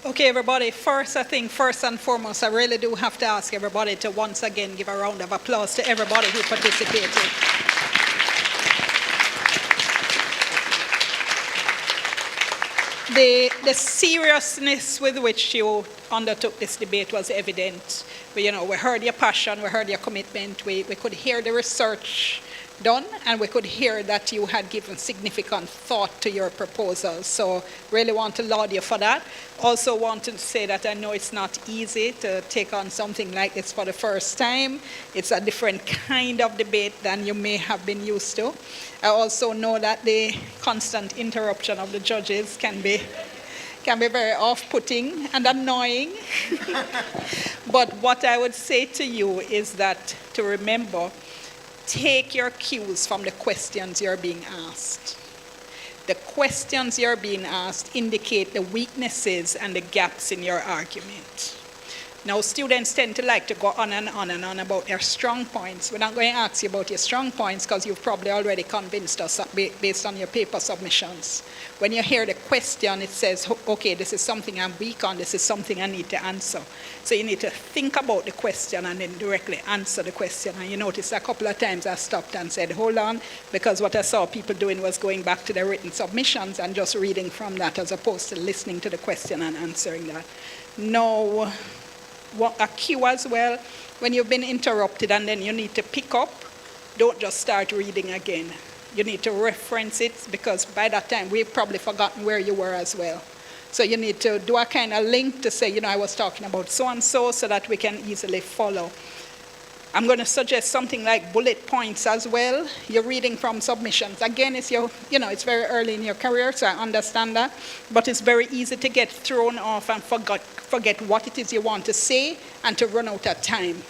Okay, everybody, first and foremost, I really do have to ask everybody to once again give a round of applause to everybody who participated. The seriousness with which you undertook this debate was evident. We heard your passion, we heard your commitment, we could hear the research done, and we could hear that you had given significant thought to your proposals. So really want to laud you for that. Also want to say that I know it's not easy to take on something like this for the first time. It's a different kind of debate than you may have been used to. I also know that the constant interruption of the judges can be very off-putting and annoying. But what I would say to you is that to remember, take your cues from the questions you're being asked. The questions you're being asked indicate the weaknesses and the gaps in your argument. Now, students tend to like to go on and on and on about their strong points. We're not going to ask you about your strong points because you've probably already convinced us based on your paper submissions. When you hear the question, it says, okay, this is something I'm weak on, this is something I need to answer. So you need to think about the question and then directly answer the question. And you notice a couple of times I stopped and said, hold on, because what I saw people doing was going back to their written submissions and just reading from that as opposed to listening to the question and answering that. No. A cue as well, when you've been interrupted and then you need to pick up, don't just start reading again. You need to reference it because by that time we've probably forgotten where you were as well. So you need to do a kind of link to say, I was talking about so-and-so so that we can easily follow. I'm going to suggest something like bullet points as well. You're reading from submissions. Again, it's very early in your career, so I understand that. But it's very easy to get thrown off and forget what it is you want to say and to run out of time.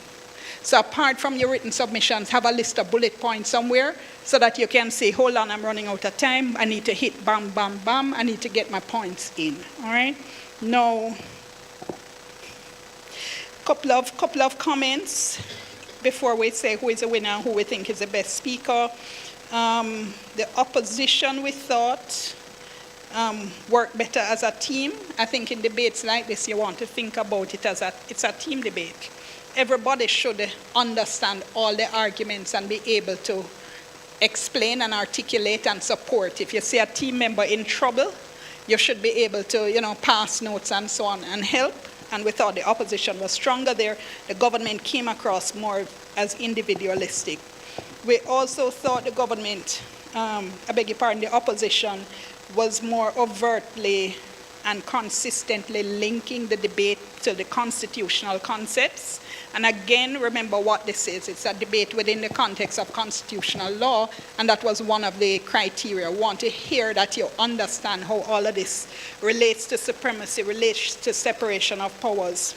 So apart from your written submissions, have a list of bullet points somewhere so that you can say, hold on, I'm running out of time. I need to hit bam, bam, bam. I need to get my points in, all right? Now, couple of comments before we say who is the winner and who we think is the best speaker. The opposition, we thought, worked better as a team. I think in debates like this, you want to think about it as it's a team debate. Everybody should understand all the arguments and be able to explain and articulate and support. If you see a team member in trouble, you should be able to, pass notes and so on and help. And we thought the opposition was stronger there. The government came across more as individualistic. We also thought the government, the opposition, was more overtly and consistently linking the debate to the constitutional concepts. And again, remember what this is. It's a debate within the context of constitutional law, and that was one of the criteria. We want to hear that you understand how all of this relates to supremacy, relates to separation of powers.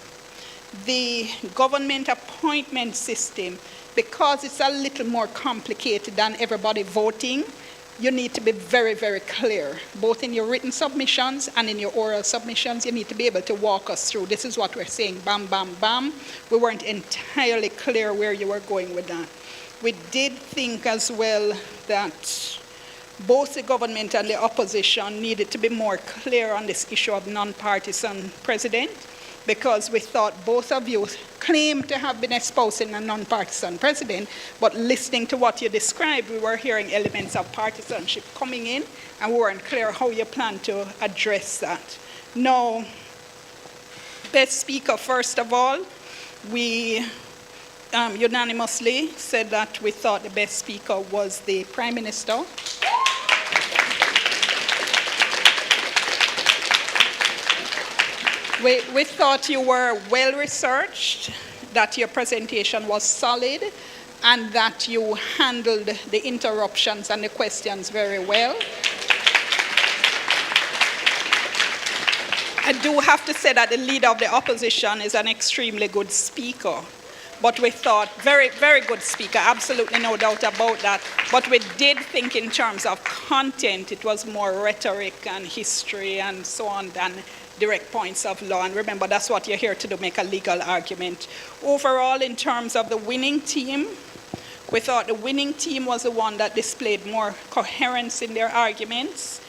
The government appointment system, because it's a little more complicated than everybody voting, you need to be very, very clear, both in your written submissions and in your oral submissions. You need to be able to walk us through. This is what we're saying, bam, bam, bam. We weren't entirely clear where you were going with that. We did think as well that both the government and the opposition needed to be more clear on this issue of non-partisan president, because we thought both of you claimed to have been espousing a non-partisan president, but listening to what you described, we were hearing elements of partisanship coming in, and we weren't clear how you plan to address that. Now, best speaker, first of all, we unanimously said that we thought the best speaker was the Prime Minister. We thought you were well-researched, that your presentation was solid, and that you handled the interruptions and the questions very well. I do have to say that the leader of the opposition is an extremely good speaker. But we thought, very, very good speaker, absolutely no doubt about that. But we did think in terms of content, it was more rhetoric and history and so on than direct points of law. And remember, that's what you're here to do, make a legal argument. Overall, in terms of the winning team, we thought the winning team was the one that displayed more coherence in their arguments,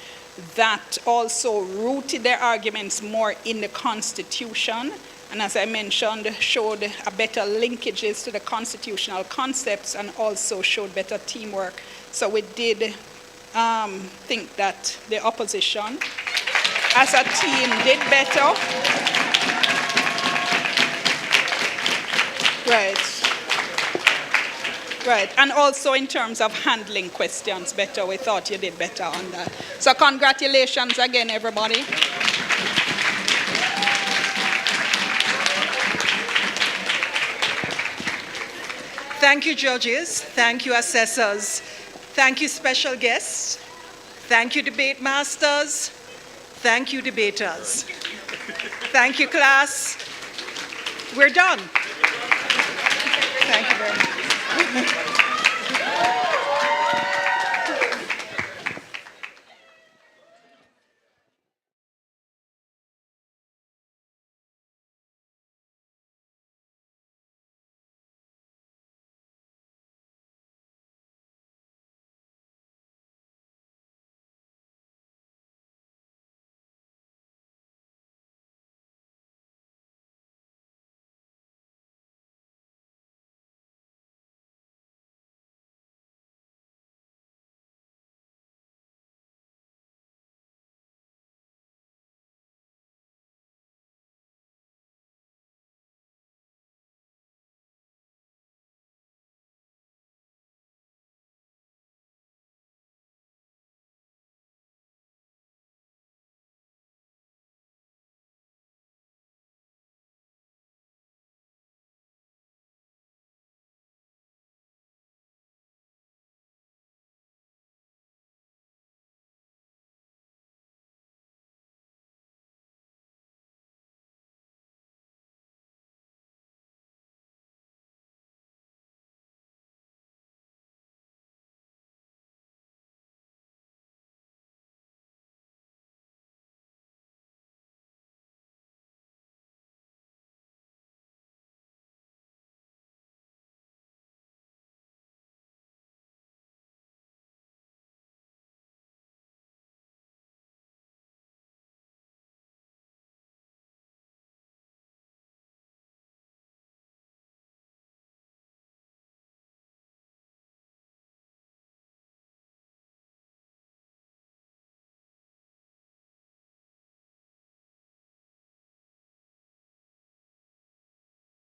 that also rooted their arguments more in the Constitution, and as I mentioned, showed a better linkages to the constitutional concepts and also showed better teamwork. So we did think that the opposition as a team did better. Right. And also in terms of handling questions better, we thought you did better on that. So congratulations again, everybody. Thank you, judges. Thank you, assessors. Thank you, special guests. Thank you, debate masters. Thank you, debaters. Thank you, class. We're done. Thank you very much.